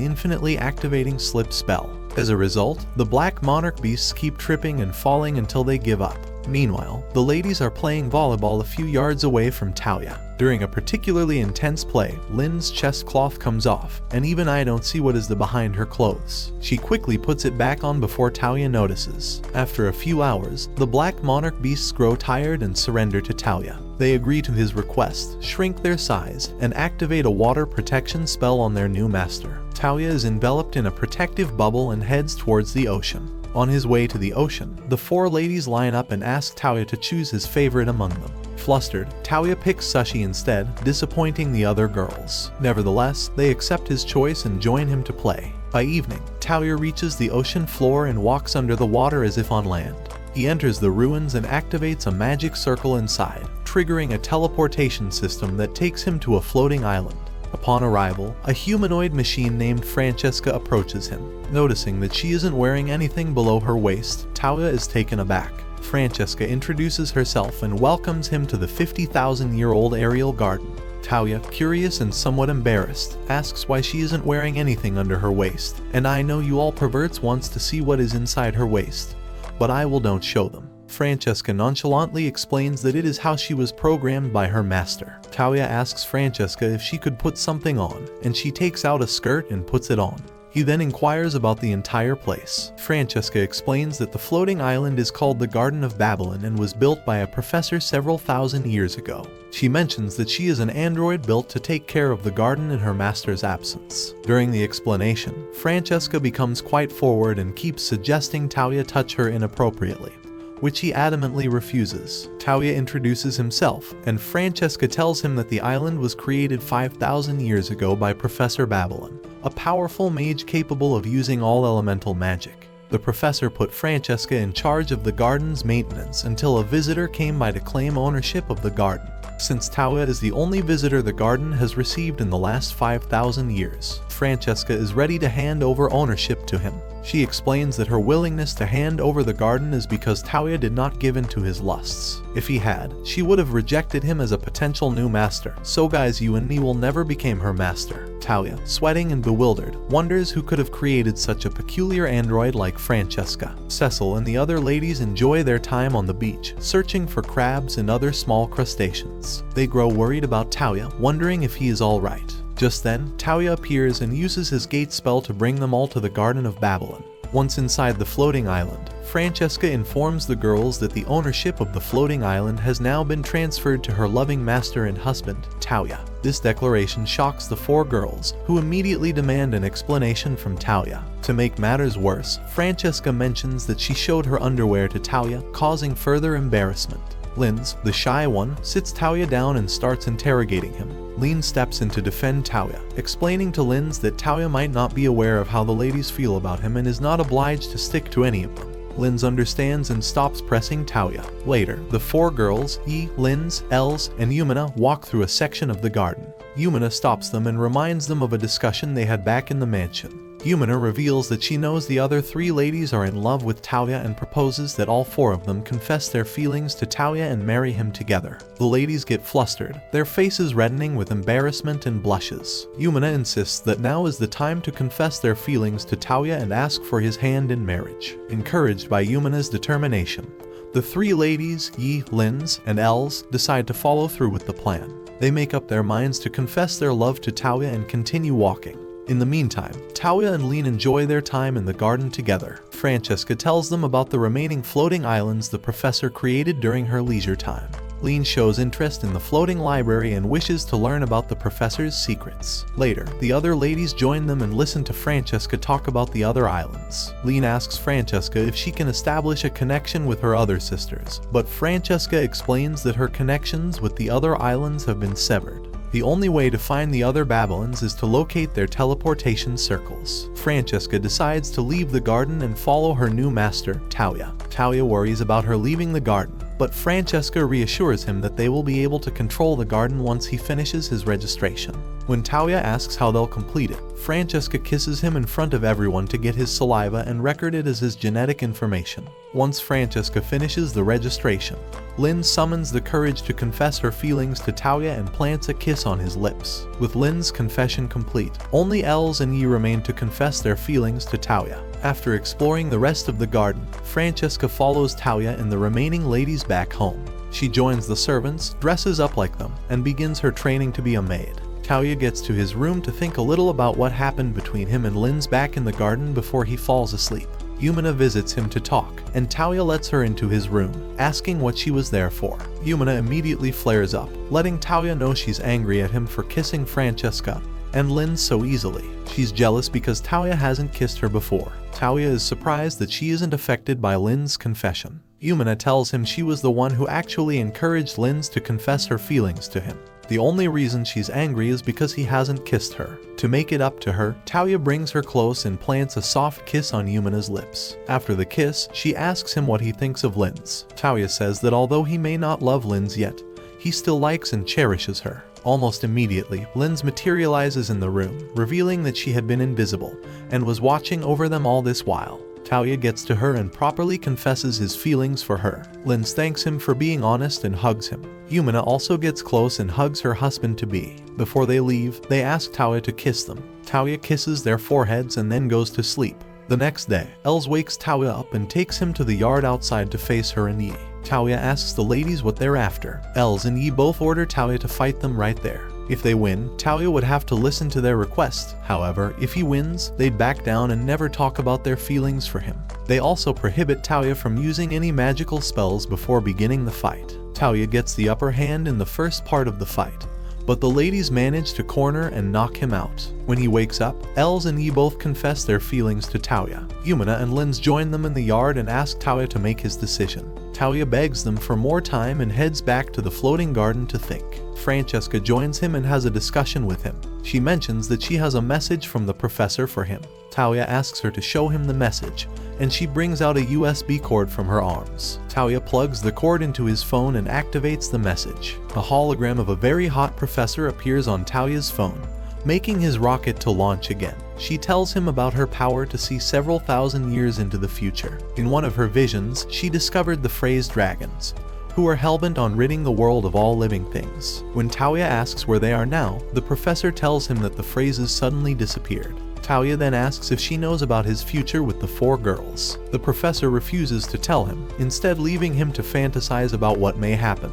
infinitely activating slip spell. As a result, the Black Monarch beasts keep tripping and falling until they give up. Meanwhile, the ladies are playing volleyball a few yards away from Touya. During a particularly intense play, Lin's chest cloth comes off, and even I don't see what is behind her clothes. She quickly puts it back on before Touya notices. After a few hours, the Black Monarch beasts grow tired and surrender to Touya. They agree to his request, shrink their size, and activate a water protection spell on their new master. Touya is enveloped in a protective bubble and heads towards the ocean. On his way to the ocean, the four ladies line up and ask Touya to choose his favorite among them. Flustered, Touya picks Sushi instead, disappointing the other girls. Nevertheless, they accept his choice and join him to play. By evening, Touya reaches the ocean floor and walks under the water as if on land. He enters the ruins and activates a magic circle inside, triggering a teleportation system that takes him to a floating island. Upon arrival, a humanoid machine named Francesca approaches him. Noticing that she isn't wearing anything below her waist, Touya is taken aback. Francesca introduces herself and welcomes him to the 50,000-year-old aerial garden. Touya, curious and somewhat embarrassed, asks why she isn't wearing anything under her waist. And I know you all perverts wants to see what is inside her waist, but I will don't show them. Francesca nonchalantly explains that it is how she was programmed by her master. Touya asks Francesca if she could put something on, and she takes out a skirt and puts it on. He then inquires about the entire place. Francesca explains that the floating island is called the Garden of Babylon and was built by a professor several thousand years ago. She mentions that she is an android built to take care of the garden in her master's absence. During the explanation, Francesca becomes quite forward and keeps suggesting Touya touch her inappropriately, which he adamantly refuses. Touya introduces himself, and Francesca tells him that the island was created 5,000 years ago by Professor Babylon, a powerful mage capable of using all elemental magic. The professor put Francesca in charge of the garden's maintenance until a visitor came by to claim ownership of the garden. Since Touya is the only visitor the garden has received in the last 5,000 years, Francesca is ready to hand over ownership to him. She explains that her willingness to hand over the garden is because Touya did not give in to his lusts. If he had, she would have rejected him as a potential new master. So guys, you and me will never become her master. Touya, sweating and bewildered, wonders who could have created such a peculiar android like Francesca. Cecil and the other ladies enjoy their time on the beach, searching for crabs and other small crustaceans. They grow worried about Touya, wondering if he is alright. Just then, Touya appears and uses his gate spell to bring them all to the Garden of Babylon. Once inside the floating island, Francesca informs the girls that the ownership of the floating island has now been transferred to her loving master and husband, Touya. This declaration shocks the four girls, who immediately demand an explanation from Touya. To make matters worse, Francesca mentions that she showed her underwear to Touya, causing further embarrassment. Linze, the shy one, sits Touya down and starts interrogating him. Leen steps in to defend Touya, explaining to Linze that Touya might not be aware of how the ladies feel about him and is not obliged to stick to any of them. Linze understands and stops pressing Touya. Later, the four girls, Yae, Linze, Elze, and Yumina walk through a section of the garden. Yumina stops them and reminds them of a discussion they had back in the mansion. Yumina reveals that she knows the other three ladies are in love with Touya and proposes that all four of them confess their feelings to Touya and marry him together. The ladies get flustered, their faces reddening with embarrassment and blushes. Yumina insists that now is the time to confess their feelings to Touya and ask for his hand in marriage. Encouraged by Yumina's determination, the three ladies, Yae, Linze, and Elze, decide to follow through with the plan. They make up their minds to confess their love to Touya and continue walking. In the meantime, Touya and Leen enjoy their time in the garden together. Francesca tells them about the remaining floating islands the professor created during her leisure time. Leen shows interest in the floating library and wishes to learn about the professor's secrets. Later, the other ladies join them and listen to Francesca talk about the other islands. Leen asks Francesca if she can establish a connection with her other sisters, but Francesca explains that her connections with the other islands have been severed. The only way to find the other Babylons is to locate their teleportation circles. Francesca decides to leave the garden and follow her new master, Touya. Touya worries about her leaving the garden, but Francesca reassures him that they will be able to control the garden once he finishes his registration. When Touya asks how they'll complete it, Francesca kisses him in front of everyone to get his saliva and record it as his genetic information. Once Francesca finishes the registration, Leen summons the courage to confess her feelings to Touya and plants a kiss on his lips. With Leen's confession complete, only Elze and Yae remain to confess their feelings to Touya. After exploring the rest of the garden, Francesca follows Touya and the remaining ladies back home. She joins the servants, dresses up like them, and begins her training to be a maid. Touya gets to his room to think a little about what happened between him and Linze back in the garden before he falls asleep. Yumina visits him to talk, and Touya lets her into his room, asking what she was there for. Yumina immediately flares up, letting Touya know she's angry at him for kissing Francesca and Linze so easily. She's jealous because Touya hasn't kissed her before. Touya is surprised that she isn't affected by Linze's confession. Yumina tells him she was the one who actually encouraged Linze to confess her feelings to him. The only reason she's angry is because he hasn't kissed her. To make it up to her, Touya brings her close and plants a soft kiss on Yumina's lips. After the kiss, she asks him what he thinks of Linze. Touya says that although he may not love Linze yet, he still likes and cherishes her. Almost immediately, Linze materializes in the room, revealing that she had been invisible and was watching over them all this while. Touya gets to her and properly confesses his feelings for her. Linze thanks him for being honest and hugs him. Yumina also gets close and hugs her husband-to-be. Before they leave, they ask Touya to kiss them. Touya kisses their foreheads and then goes to sleep. The next day, Elze wakes Touya up and takes him to the yard outside to face her and Yae. Touya asks the ladies what they're after. Elze and Yae both order Touya to fight them right there. If they win, Touya would have to listen to their request. However, if he wins, they'd back down and never talk about their feelings for him. They also prohibit Touya from using any magical spells before beginning the fight. Touya gets the upper hand in the first part of the fight, but the ladies manage to corner and knock him out. When he wakes up, Elze and Yae both confess their feelings to Touya. Yumina and Linze join them in the yard and ask Touya to make his decision. Touya begs them for more time and heads back to the floating garden to think. Francesca joins him and has a discussion with him. She mentions that she has a message from the professor for him. Touya asks her to show him the message, and she brings out a USB cord from her arms. Touya plugs the cord into his phone and activates the message. A hologram of a very hot professor appears on Touya's phone, making his rocket to launch again. She tells him about her power to see several thousand years into the future. In one of her visions, she discovered the phrase dragons, who are hellbent on ridding the world of all living things. When Touya asks where they are now, the professor tells him that the phrases suddenly disappeared. Touya then asks if she knows about his future with the 4 girls. The professor refuses to tell him, instead leaving him to fantasize about what may happen,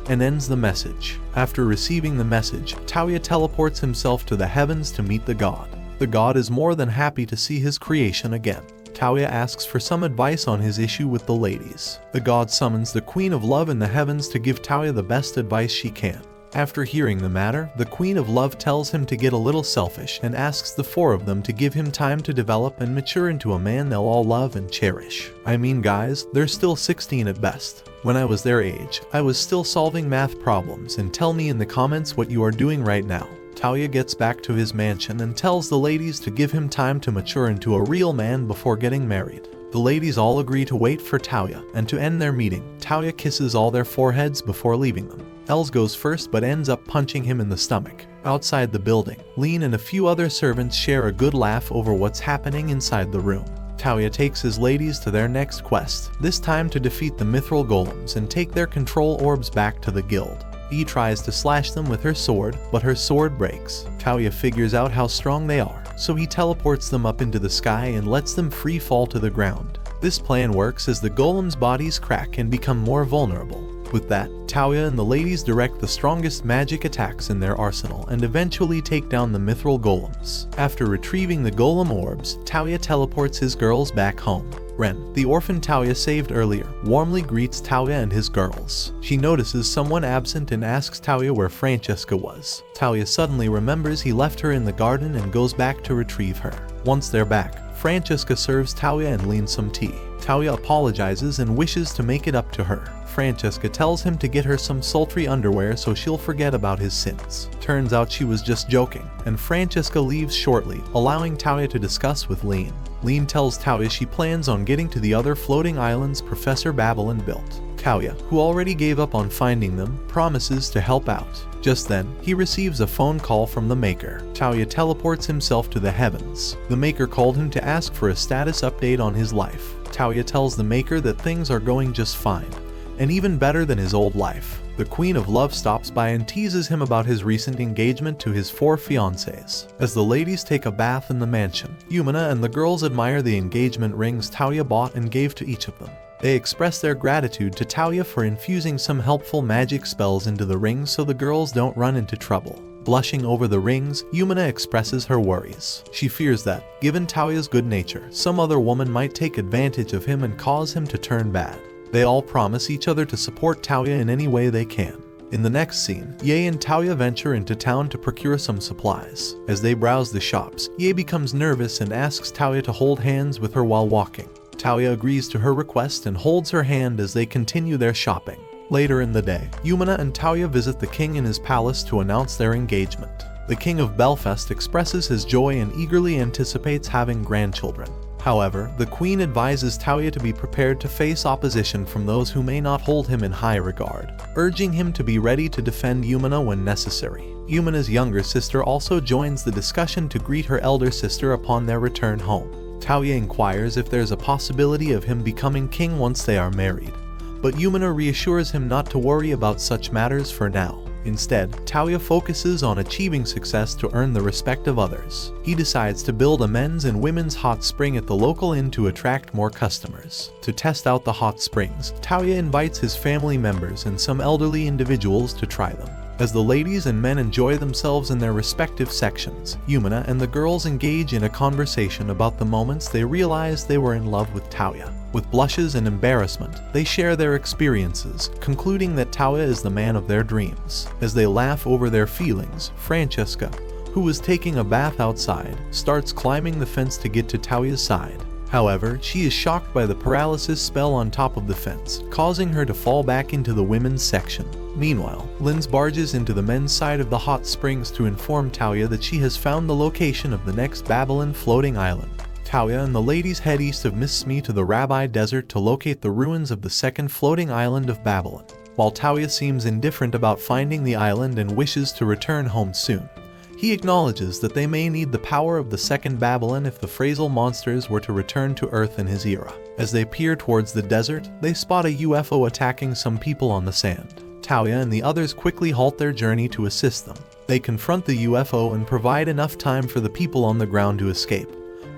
and ends the message. After receiving the message, Touya teleports himself to the heavens to meet the god. The god is more than happy to see his creation again. Touya asks for some advice on his issue with the ladies. The god summons the Queen of Love in the heavens to give Touya the best advice she can. After hearing the matter, the Queen of Love tells him to get a little selfish and asks the 4 of them to give him time to develop and mature into a man they'll all love and cherish. I mean guys, they're still 16 at best. When I was their age, I was still solving math problems, and tell me in the comments what you are doing right now. Touya gets back to his mansion and tells the ladies to give him time to mature into a real man before getting married. The ladies all agree to wait for Touya, and to end their meeting, Touya kisses all their foreheads before leaving them. Elze goes first but ends up punching him in the stomach. Outside the building, Leen and a few other servants share a good laugh over what's happening inside the room. Touya takes his ladies to their next quest, this time to defeat the mithril golems and take their control orbs back to the guild. Yae tries to slash them with her sword, but her sword breaks. Touya figures out how strong they are, so he teleports them up into the sky and lets them free fall to the ground. This plan works as the golems' bodies crack and become more vulnerable. With that, Touya and the ladies direct the strongest magic attacks in their arsenal and eventually take down the mithril golems. After retrieving the golem orbs, Touya teleports his girls back home. Ren, the orphan Touya saved earlier, warmly greets Touya and his girls. She notices someone absent and asks Touya where Francesca was. Touya suddenly remembers he left her in the garden and goes back to retrieve her. Once they're back, Francesca serves Touya and Leen some tea. Touya apologizes and wishes to make it up to her. Francesca tells him to get her some sultry underwear so she'll forget about his sins. Turns out she was just joking, and Francesca leaves shortly, allowing Touya to discuss with Leen. Leen tells Touya she plans on getting to the other floating islands Professor Babylon built. Touya, who already gave up on finding them, promises to help out. Just then, he receives a phone call from the Maker. Touya teleports himself to the heavens. The Maker called him to ask for a status update on his life. Touya tells the Maker that things are going just fine, and even better than his old life. The Queen of Love stops by and teases him about his recent engagement to his 4 fiancés. As the ladies take a bath in the mansion, Yumina and the girls admire the engagement rings Touya bought and gave to each of them. They express their gratitude to Touya for infusing some helpful magic spells into the rings so the girls don't run into trouble. Blushing over the rings, Yumina expresses her worries. She fears that, given Touya's good nature, some other woman might take advantage of him and cause him to turn bad. They all promise each other to support Touya in any way they can. In the next scene, Yae and Touya venture into town to procure some supplies. As they browse the shops, Yae becomes nervous and asks Touya to hold hands with her while walking. Touya agrees to her request and holds her hand as they continue their shopping. Later in the day, Yumina and Touya visit the king in his palace to announce their engagement. The king of Belfast expresses his joy and eagerly anticipates having grandchildren. However, the queen advises Touya to be prepared to face opposition from those who may not hold him in high regard, urging him to be ready to defend Yumina when necessary. Yumina's younger sister also joins the discussion to greet her elder sister upon their return home. Touya inquires if there's a possibility of him becoming king once they are married, but Yumina reassures him not to worry about such matters for now. Instead, Touya focuses on achieving success to earn the respect of others. He decides to build a men's and women's hot spring at the local inn to attract more customers. To test out the hot springs, Touya invites his family members and some elderly individuals to try them. As the ladies and men enjoy themselves in their respective sections, Yumina and the girls engage in a conversation about the moments they realized they were in love with Touya. With blushes and embarrassment, they share their experiences, concluding that Touya is the man of their dreams. As they laugh over their feelings, Francesca, who was taking a bath outside, starts climbing the fence to get to Touya's side. However, she is shocked by the paralysis spell on top of the fence, causing her to fall back into the women's section. Meanwhile, Linze barges into the men's side of the hot springs to inform Touya that she has found the location of the next Babylon floating island. Touya and the ladies head east of Miss Smee to the Rabbi Desert to locate the ruins of the second floating island of Babylon. While Touya seems indifferent about finding the island and wishes to return home soon, he acknowledges that they may need the power of the second Babylon if the Phrasal monsters were to return to Earth in his era. As they peer towards the desert, they spot a UFO attacking some people on the sand. Touya and the others quickly halt their journey to assist them. They confront the UFO and provide enough time for the people on the ground to escape,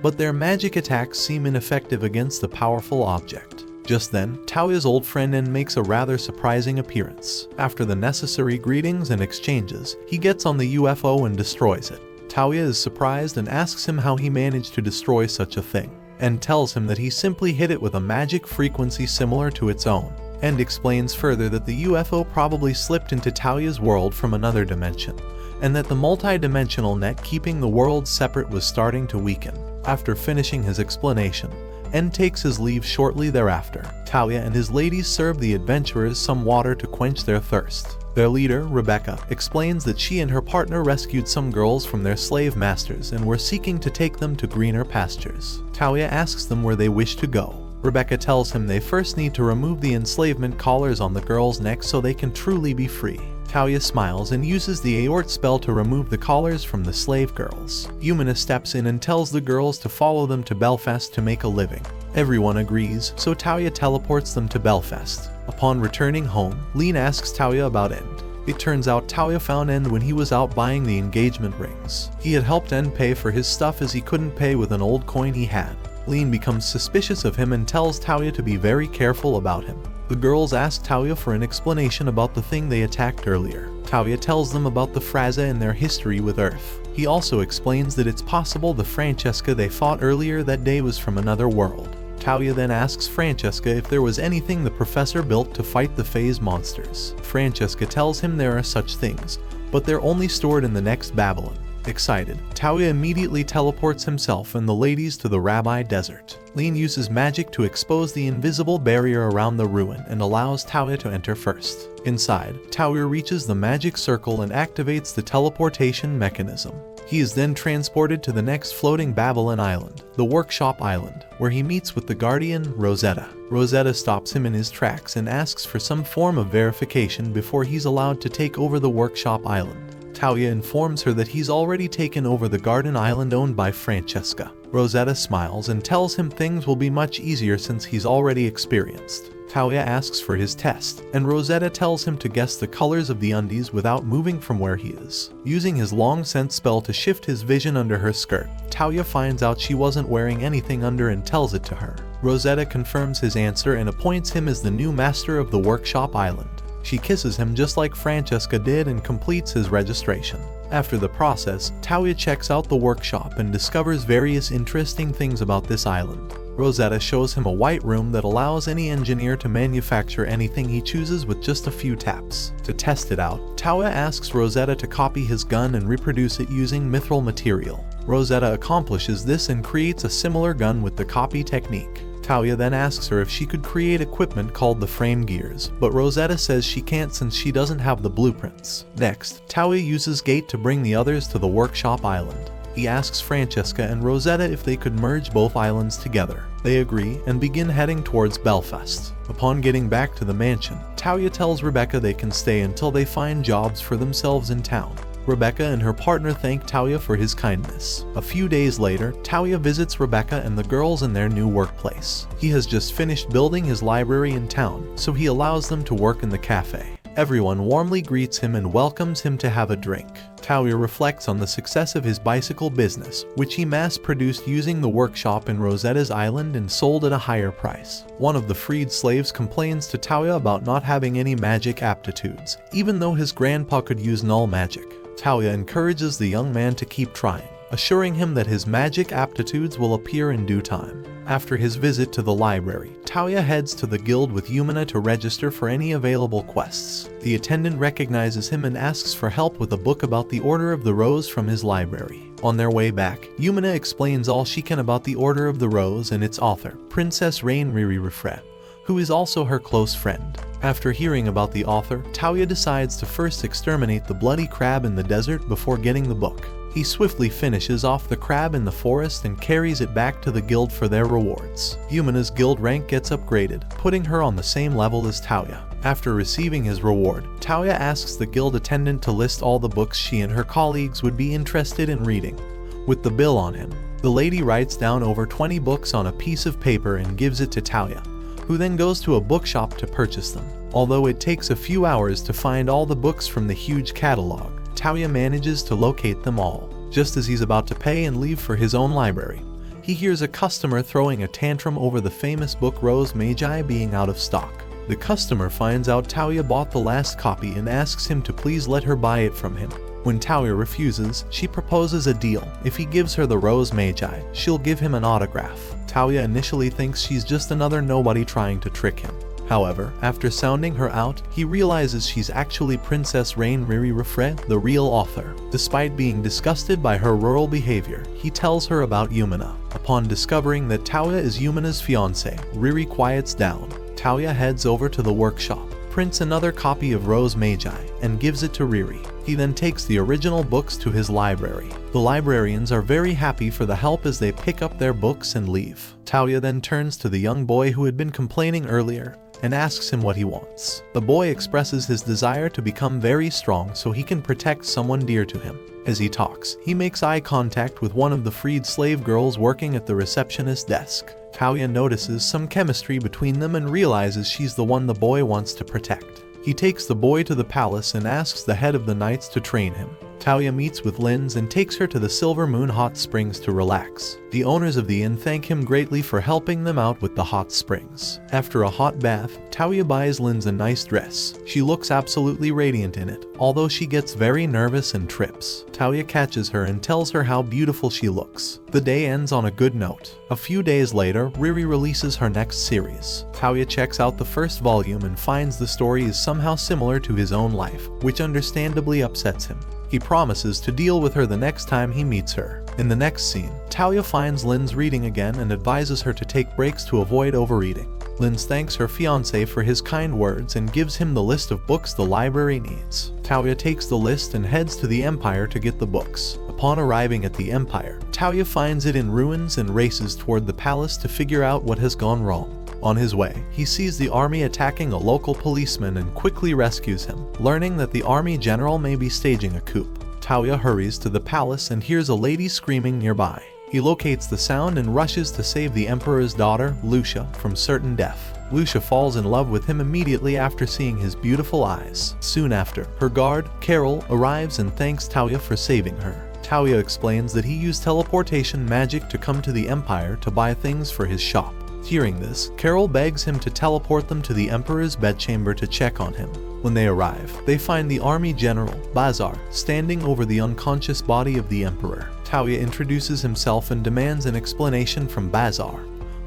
but their magic attacks seem ineffective against the powerful object. Just then, Touya's old friend N makes a rather surprising appearance. After the necessary greetings and exchanges, he gets on the UFO and destroys it. Touya is surprised and asks him how he managed to destroy such a thing, and tells him that he simply hit it with a magic frequency similar to its own, and explains further that the UFO probably slipped into Touya's world from another dimension, and that the multi-dimensional net keeping the worlds separate was starting to weaken. After finishing his explanation, N takes his leave shortly thereafter. Touya and his ladies serve the adventurers some water to quench their thirst. Their leader, Rebecca, explains that she and her partner rescued some girls from their slave masters and were seeking to take them to greener pastures. Touya asks them where they wish to go. Rebecca tells him they first need to remove the enslavement collars on the girls' necks so they can truly be free. Touya smiles and uses the Aort spell to remove the collars from the slave girls. Yumina steps in and tells the girls to follow them to Belfast to make a living. Everyone agrees, so Touya teleports them to Belfast. Upon returning home, Leen asks Touya about End. It turns out Touya found End when he was out buying the engagement rings. He had helped End pay for his stuff as he couldn't pay with an old coin he had. Leen becomes suspicious of him and tells Touya to be very careful about him. The girls ask Touya for an explanation about the thing they attacked earlier. Touya tells them about the Fraza and their history with Earth. He also explains that it's possible the Francesca they fought earlier that day was from another world. Touya then asks Francesca if there was anything the professor built to fight the phase monsters. Francesca tells him there are such things, but they're only stored in the next Babylon. Excited, Touya immediately teleports himself and the ladies to the Rabbi Desert. Leen uses magic to expose the invisible barrier around the ruin and allows Touya to enter first. Inside, Touya reaches the magic circle and activates the teleportation mechanism. He is then transported to the next floating Babylon island, the Workshop Island, where he meets with the guardian, Rosetta. Rosetta stops him in his tracks and asks for some form of verification before he's allowed to take over the Workshop Island. Touya informs her that he's already taken over the garden island owned by Francesca. Rosetta smiles and tells him things will be much easier since he's already experienced. Touya asks for his test, and Rosetta tells him to guess the colors of the undies without moving from where he is. Using his long scent spell to shift his vision under her skirt, Touya finds out she wasn't wearing anything under and tells it to her. Rosetta confirms his answer and appoints him as the new master of the Workshop Island. She kisses him just like Francesca did and completes his registration. After the process, Touya checks out the workshop and discovers various interesting things about this island. Rosetta shows him a white room that allows any engineer to manufacture anything he chooses with just a few taps. To test it out, Touya asks Rosetta to copy his gun and reproduce it using mithril material. Rosetta accomplishes this and creates a similar gun with the copy technique. Touya then asks her if she could create equipment called the frame gears, but Rosetta says she can't since she doesn't have the blueprints. Next, Touya uses Gate to bring the others to the Workshop Island. He asks Francesca and Rosetta if they could merge both islands together. They agree and begin heading towards Belfast. Upon getting back to the mansion, Touya tells Rebecca they can stay until they find jobs for themselves in town. Rebecca and her partner thank Touya for his kindness. A few days later, Touya visits Rebecca and the girls in their new workplace. He has just finished building his library in town, so he allows them to work in the cafe. Everyone warmly greets him and welcomes him to have a drink. Touya reflects on the success of his bicycle business, which he mass-produced using the workshop in Rosetta's island and sold at a higher price. One of the freed slaves complains to Touya about not having any magic aptitudes, even though his grandpa could use null magic. Touya encourages the young man to keep trying, assuring him that his magic aptitudes will appear in due time. After his visit to the library, Touya heads to the guild with Yumina to register for any available quests. The attendant recognizes him and asks for help with a book about the Order of the Rose from his library. On their way back, Yumina explains all she can about the Order of the Rose and its author, Princess Reincarnated, who is also her close friend. After hearing about the author, Touya decides to first exterminate the bloody crab in the desert before getting the book. He swiftly finishes off the crab in the forest and carries it back to the guild for their rewards. Yumina's guild rank gets upgraded, putting her on the same level as Touya. After receiving his reward, Touya asks the guild attendant to list all the books she and her colleagues would be interested in reading. With the bill on him, the lady writes down over 20 books on a piece of paper and gives it to Touya, who then goes to a bookshop to purchase them. Although it takes a few hours to find all the books from the huge catalog, Touya manages to locate them all. Just as he's about to pay and leave for his own library, he hears a customer throwing a tantrum over the famous book Rose Magi being out of stock. The customer finds out Touya bought the last copy and asks him to please let her buy it from him. When Touya refuses, she proposes a deal. If he gives her the Rose Magi, she'll give him an autograph. Touya initially thinks she's just another nobody trying to trick him. However, after sounding her out, he realizes she's actually Princess Reincarnated, the real author. Despite being disgusted by her rural behavior, he tells her about Yumina. Upon discovering that Touya is Yumina's fiancé, Riri quiets down. Touya heads over to the workshop, prints another copy of Rose Magi, and gives it to Riri. He then takes the original books to his library. The librarians are very happy for the help as they pick up their books and leave. Touya then turns to the young boy who had been complaining earlier and asks him what he wants. The boy expresses his desire to become very strong so he can protect someone dear to him. As he talks, he makes eye contact with one of the freed slave girls working at the receptionist desk. Touya notices some chemistry between them and realizes she's the one the boy wants to protect. He takes the boy to the palace and asks the head of the knights to train him. Touya meets with Linze and takes her to the Silver Moon hot springs to relax. The owners of the inn thank him greatly for helping them out with the hot springs. After a hot bath, Touya buys Linze a nice dress. She looks absolutely radiant in it, although she gets very nervous and trips. Touya catches her and tells her how beautiful she looks. The day ends on a good note. A few days later, Riri releases her next series. Touya checks out the first volume and finds the story is somehow similar to his own life, which understandably upsets him. He promises to deal with her the next time he meets her. In the next scene, Touya finds Linze reading again and advises her to take breaks to avoid overeating. Linze thanks her fiancé for his kind words and gives him the list of books the library needs. Touya takes the list and heads to the Empire to get the books. Upon arriving at the Empire, Touya finds it in ruins and races toward the palace to figure out what has gone wrong. On his way, he sees the army attacking a local policeman and quickly rescues him, learning that the army general may be staging a coup. Touya hurries to the palace and hears a lady screaming nearby. He locates the sound and rushes to save the emperor's daughter, Lucia, from certain death. Lucia falls in love with him immediately after seeing his beautiful eyes. Soon after, her guard, Carol, arrives and thanks Touya for saving her. Touya explains that he used teleportation magic to come to the Empire to buy things for his shop. Hearing this, Carol begs him to teleport them to the Emperor's bedchamber to check on him. When they arrive, they find the army general, Bazar, standing over the unconscious body of the Emperor. Touya introduces himself and demands an explanation from Bazar,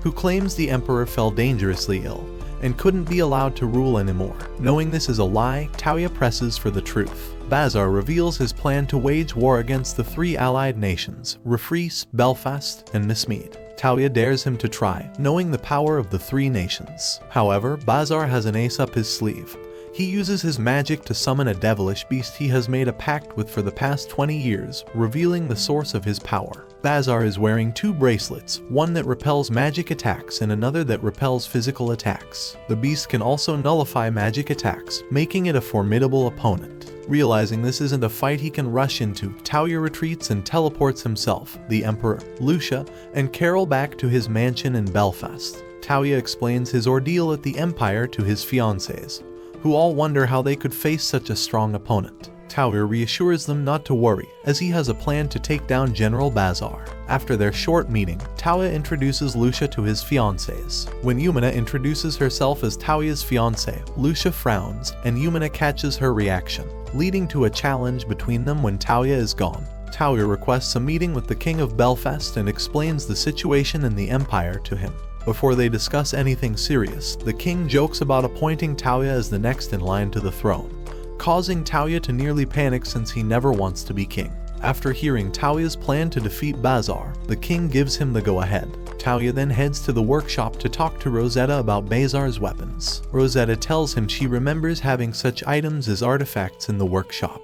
who claims the Emperor fell dangerously ill and couldn't be allowed to rule anymore. Knowing this is a lie, Touya presses for the truth. Bazar reveals his plan to wage war against the three allied nations, Rafris, Belfast, and Mismead. Touya dares him to try, knowing the power of the three nations. However, Bazar has an ace up his sleeve. He uses his magic to summon a devilish beast he has made a pact with for the past 20 years, revealing the source of his power. Bazar is wearing two bracelets, one that repels magic attacks and another that repels physical attacks. The beast can also nullify magic attacks, making it a formidable opponent. Realizing this isn't a fight he can rush into, Touya retreats and teleports himself, the Emperor, Lucia, and Carol back to his mansion in Belfast. Touya explains his ordeal at the Empire to his fiancés, who all wonder how they could face such a strong opponent. Touya reassures them not to worry, as he has a plan to take down General Bazar. After their short meeting, Touya introduces Lucia to his fiancés. When Yumina introduces herself as Touya's fiancé, Lucia frowns, and Yumina catches her reaction, leading to a challenge between them when Touya is gone. Touya requests a meeting with the King of Belfast and explains the situation in the Empire to him. Before they discuss anything serious, the king jokes about appointing Touya as the next in line to the throne, causing Touya to nearly panic since he never wants to be king. After hearing Touya's plan to defeat Bazar, the king gives him the go-ahead. Touya then heads to the workshop to talk to Rosetta about Bazar's weapons. Rosetta tells him she remembers having such items as artifacts in the workshop,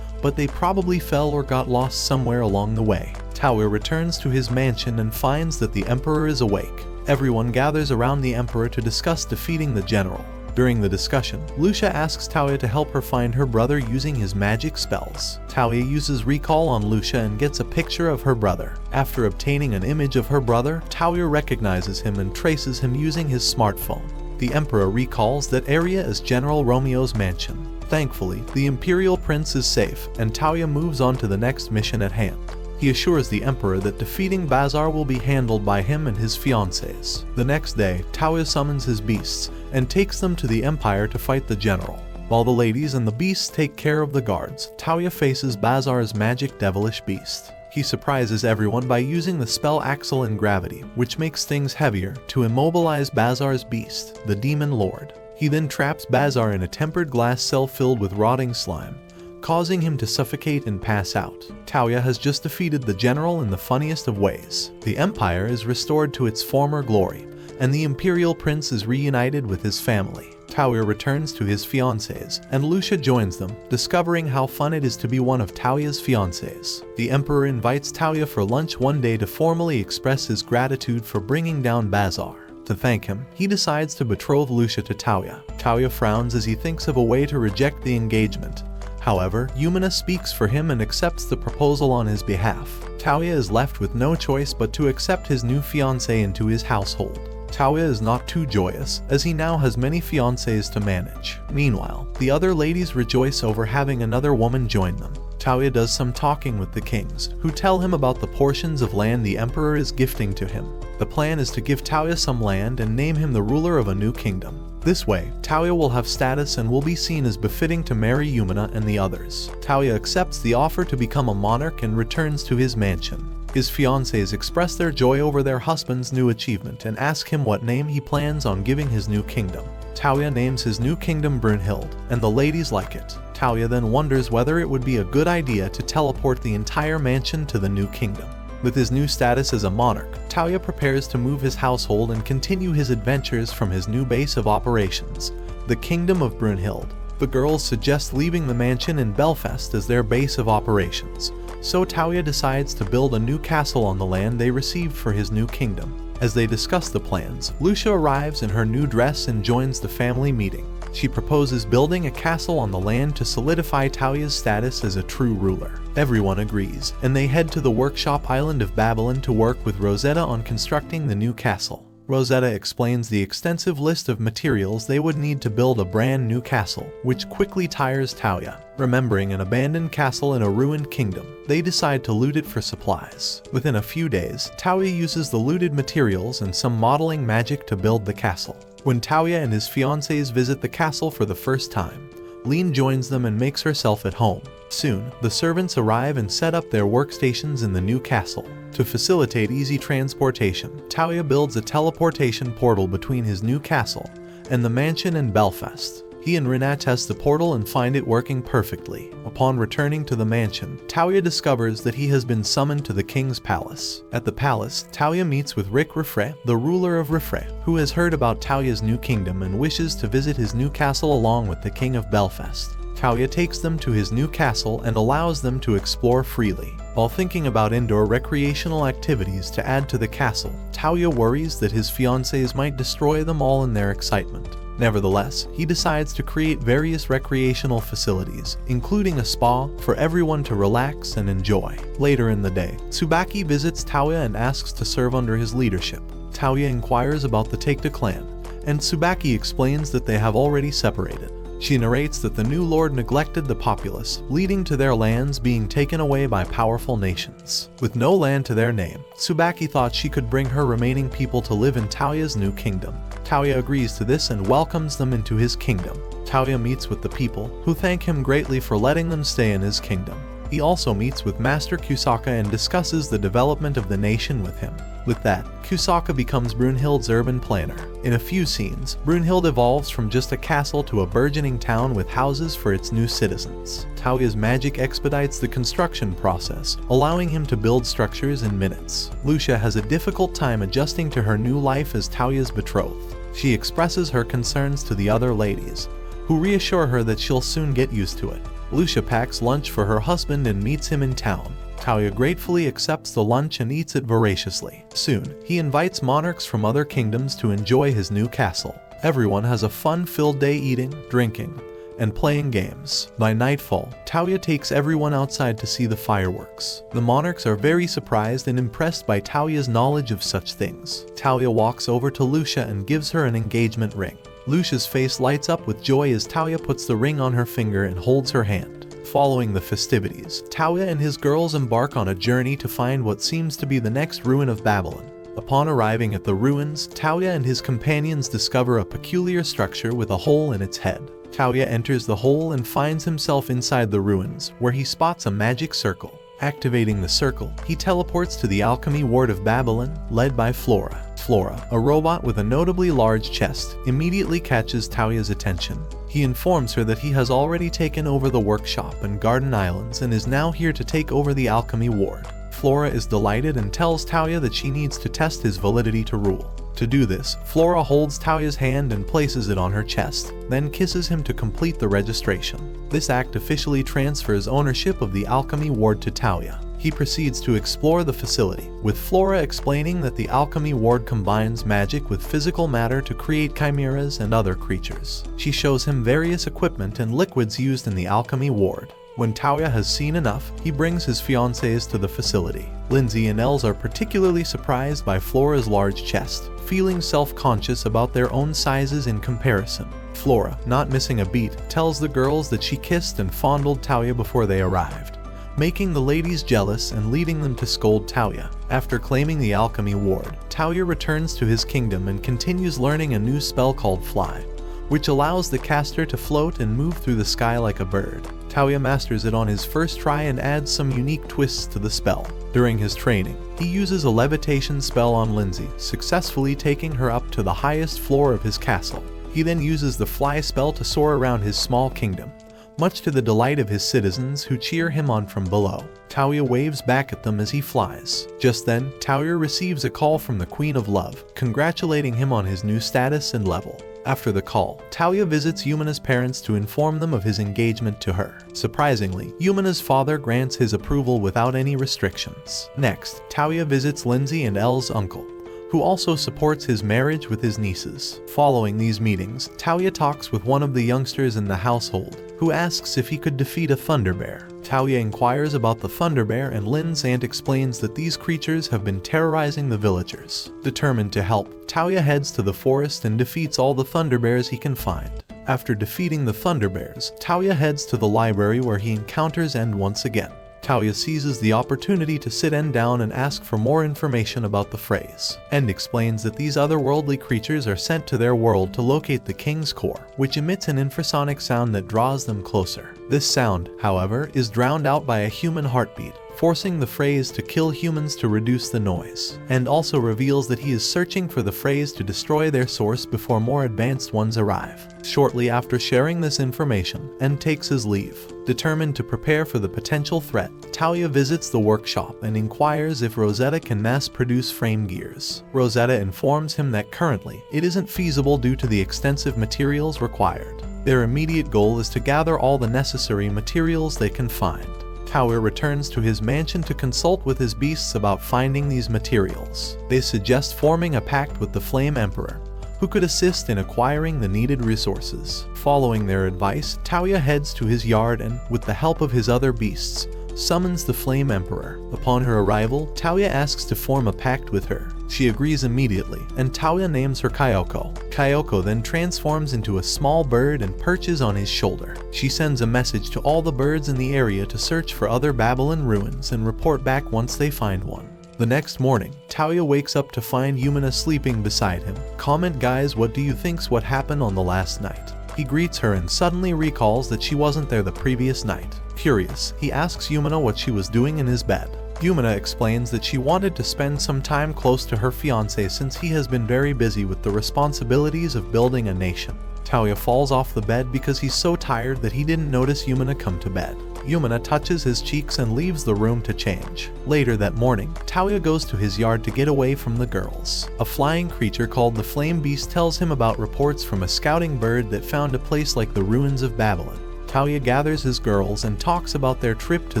but they probably fell or got lost somewhere along the way. Touya returns to his mansion and finds that the Emperor is awake. Everyone gathers around the Emperor to discuss defeating the general. During the discussion, Lucia asks Touya to help her find her brother using his magic spells. Touya uses recall on Lucia and gets a picture of her brother. After obtaining an image of her brother, Touya recognizes him and traces him using his smartphone. The Emperor recalls that area as General Romeo's mansion. Thankfully, the Imperial Prince is safe, and Touya moves on to the next mission at hand. He assures the Emperor that defeating Bazar will be handled by him and his fiancés. The next day, Touya summons his beasts and takes them to the Empire to fight the general. While the ladies and the beasts take care of the guards, Touya faces Bazar's magic devilish beast. He surprises everyone by using the spell Axle and Gravity, which makes things heavier, to immobilize Bazar's beast, the Demon Lord. He then traps Bazar in a tempered glass cell filled with rotting slime, causing him to suffocate and pass out. Touya has just defeated the general in the funniest of ways. The Empire is restored to its former glory, and the Imperial Prince is reunited with his family. Touya returns to his fiancés, and Lucia joins them, discovering how fun it is to be one of Touya's fiancés. The Emperor invites Touya for lunch one day to formally express his gratitude for bringing down Bazar. To thank him, he decides to betroth Lucia to Touya. Touya frowns as he thinks of a way to reject the engagement. However, Yumina speaks for him and accepts the proposal on his behalf. Touya is left with no choice but to accept his new fiancée into his household. Touya is not too joyous, as he now has many fiancés to manage. Meanwhile, the other ladies rejoice over having another woman join them. Touya does some talking with the kings, who tell him about the portions of land the emperor is gifting to him. The plan is to give Touya some land and name him the ruler of a new kingdom. This way, Touya will have status and will be seen as befitting to marry Yumina and the others. Touya accepts the offer to become a monarch and returns to his mansion. His fiancées express their joy over their husband's new achievement and ask him what name he plans on giving his new kingdom. Touya names his new kingdom Brunhild, and the ladies like it. Touya then wonders whether it would be a good idea to teleport the entire mansion to the new kingdom. With his new status as a monarch, Touya prepares to move his household and continue his adventures from his new base of operations, the Kingdom of Brunhild. The girls suggest leaving the mansion in Belfast as their base of operations, so Touya decides to build a new castle on the land they received for his new kingdom. As they discuss the plans, Lucia arrives in her new dress and joins the family meeting. She proposes building a castle on the land to solidify Touya's status as a true ruler. Everyone agrees, and they head to the workshop island of Babylon to work with Rosetta on constructing the new castle. Rosetta explains the extensive list of materials they would need to build a brand new castle, which quickly tires Touya. Remembering an abandoned castle in a ruined kingdom, they decide to loot it for supplies. Within a few days, Touya uses the looted materials and some modeling magic to build the castle. When Touya and his fiancées visit the castle for the first time, Leen joins them and makes herself at home. Soon, the servants arrive and set up their workstations in the new castle. To facilitate easy transportation, Touya builds a teleportation portal between his new castle and the mansion in Belfast. He and Rinat test the portal and find it working perfectly. Upon returning to the mansion, Touya discovers that he has been summoned to the king's palace. At the palace, Touya meets with Rick Riffre, the ruler of Riffre, who has heard about Touya's new kingdom and wishes to visit his new castle along with the king of Belfast. Touya takes them to his new castle and allows them to explore freely. While thinking about indoor recreational activities to add to the castle, Touya worries that his fiancées might destroy them all in their excitement. Nevertheless, he decides to create various recreational facilities, including a spa, for everyone to relax and enjoy. Later in the day, Tsubaki visits Touya and asks to serve under his leadership. Touya inquires about the Taikta clan, and Tsubaki explains that they have already separated. She narrates that the new lord neglected the populace, leading to their lands being taken away by powerful nations. With no land to their name, Tsubaki thought she could bring her remaining people to live in Touya's new kingdom. Touya agrees to this and welcomes them into his kingdom. Touya meets with the people, who thank him greatly for letting them stay in his kingdom. He also meets with Master Kusaka and discusses the development of the nation with him. With that, Kusaka becomes Brunhild's urban planner. In a few scenes, Brunhild evolves from just a castle to a burgeoning town with houses for its new citizens. Touya's magic expedites the construction process, allowing him to build structures in minutes. Lucia has a difficult time adjusting to her new life as Touya's betrothed. She expresses her concerns to the other ladies, who reassure her that she'll soon get used to it. Lucia packs lunch for her husband and meets him in town. Touya gratefully accepts the lunch and eats it voraciously. Soon, he invites monarchs from other kingdoms to enjoy his new castle. Everyone has a fun-filled day eating, drinking, and playing games. By nightfall, Touya takes everyone outside to see the fireworks. The monarchs are very surprised and impressed by Touya's knowledge of such things. Touya walks over to Lucia and gives her an engagement ring. Lucia's face lights up with joy as Touya puts the ring on her finger and holds her hand. Following the festivities, Touya and his girls embark on a journey to find what seems to be the next ruin of Babylon. Upon arriving at the ruins, Touya and his companions discover a peculiar structure with a hole in its head. Touya enters the hole and finds himself inside the ruins, where he spots a magic circle. Activating the circle, he teleports to the alchemy ward of Babylon, led by Flora. Flora, a robot with a notably large chest, immediately catches Touya's attention. He informs her that he has already taken over the workshop and garden islands and is now here to take over the alchemy ward. Flora is delighted and tells Touya that she needs to test his validity to rule. To do this, Flora holds Touya's hand and places it on her chest, then kisses him to complete the registration. This act officially transfers ownership of the alchemy ward to Touya. He proceeds to explore the facility, with Flora explaining that the alchemy ward combines magic with physical matter to create chimeras and other creatures. She shows him various equipment and liquids used in the alchemy ward. When Touya has seen enough, he brings his fiancées to the facility. Linze and Elze are particularly surprised by Flora's large chest, feeling self-conscious about their own sizes in comparison. Flora, not missing a beat, tells the girls that she kissed and fondled Touya before they arrived, making the ladies jealous and leading them to scold Touya. After claiming the alchemy ward, Touya returns to his kingdom and continues learning a new spell called Fly, which allows the caster to float and move through the sky like a bird. Touya masters it on his first try and adds some unique twists to the spell. During his training, he uses a levitation spell on Linze, successfully taking her up to the highest floor of his castle. He then uses the Fly spell to soar around his small kingdom, much to the delight of his citizens who cheer him on from below. Touya waves back at them as he flies. Just then, Touya receives a call from the Queen of Love, congratulating him on his new status and level. After the call, Touya visits Yumina's parents to inform them of his engagement to her. Surprisingly, Yumina's father grants his approval without any restrictions. Next, Touya visits Linze and Elze's uncle, who also supports his marriage with his nieces. Following these meetings, Touya talks with one of the youngsters in the household, who asks if he could defeat a thunder bear. Touya inquires about the thunder bear and Lin's aunt explains that these creatures have been terrorizing the villagers. Determined to help, Touya heads to the forest and defeats all the thunder bears he can find. After defeating the thunder bears, Touya heads to the library where he encounters End once again. Touya seizes the opportunity to sit End down and ask for more information about the phrase. End explains that these otherworldly creatures are sent to their world to locate the king's core, which emits an infrasonic sound that draws them closer. This sound, however, is drowned out by a human heartbeat, forcing the phrase to kill humans to reduce the noise. End also reveals that he is searching for the phrase to destroy their source before more advanced ones arrive. Shortly after sharing this information, End takes his leave. Determined to prepare for the potential threat, Touya visits the workshop and inquires if Rosetta can mass-produce frame gears. Rosetta informs him that currently, it isn't feasible due to the extensive materials required. Their immediate goal is to gather all the necessary materials they can find. Touya returns to his mansion to consult with his beasts about finding these materials. They suggest forming a pact with the Flame Emperor, who could assist in acquiring the needed resources. Following their advice, Touya heads to his yard and, with the help of his other beasts, summons the Flame Emperor. Upon her arrival, Touya asks to form a pact with her. She agrees immediately, and Touya names her Kyoko. Kyoko then transforms into a small bird and perches on his shoulder. She sends a message to all the birds in the area to search for other Babylon ruins and report back once they find one. The next morning, Touya wakes up to find Yumina sleeping beside him. Comment guys, what do you think's what happened on the last night? He greets her and suddenly recalls that she wasn't there the previous night. Curious, he asks Yumina what she was doing in his bed. Yumina explains that she wanted to spend some time close to her fiancé since he has been very busy with the responsibilities of building a nation. Touya falls off the bed because he's so tired that he didn't notice Yumina come to bed. Yumina touches his cheeks and leaves the room to change. Later that morning, Touya goes to his yard to get away from the girls. A flying creature called the Flame Beast tells him about reports from a scouting bird that found a place like the ruins of Babylon. Touya gathers his girls and talks about their trip to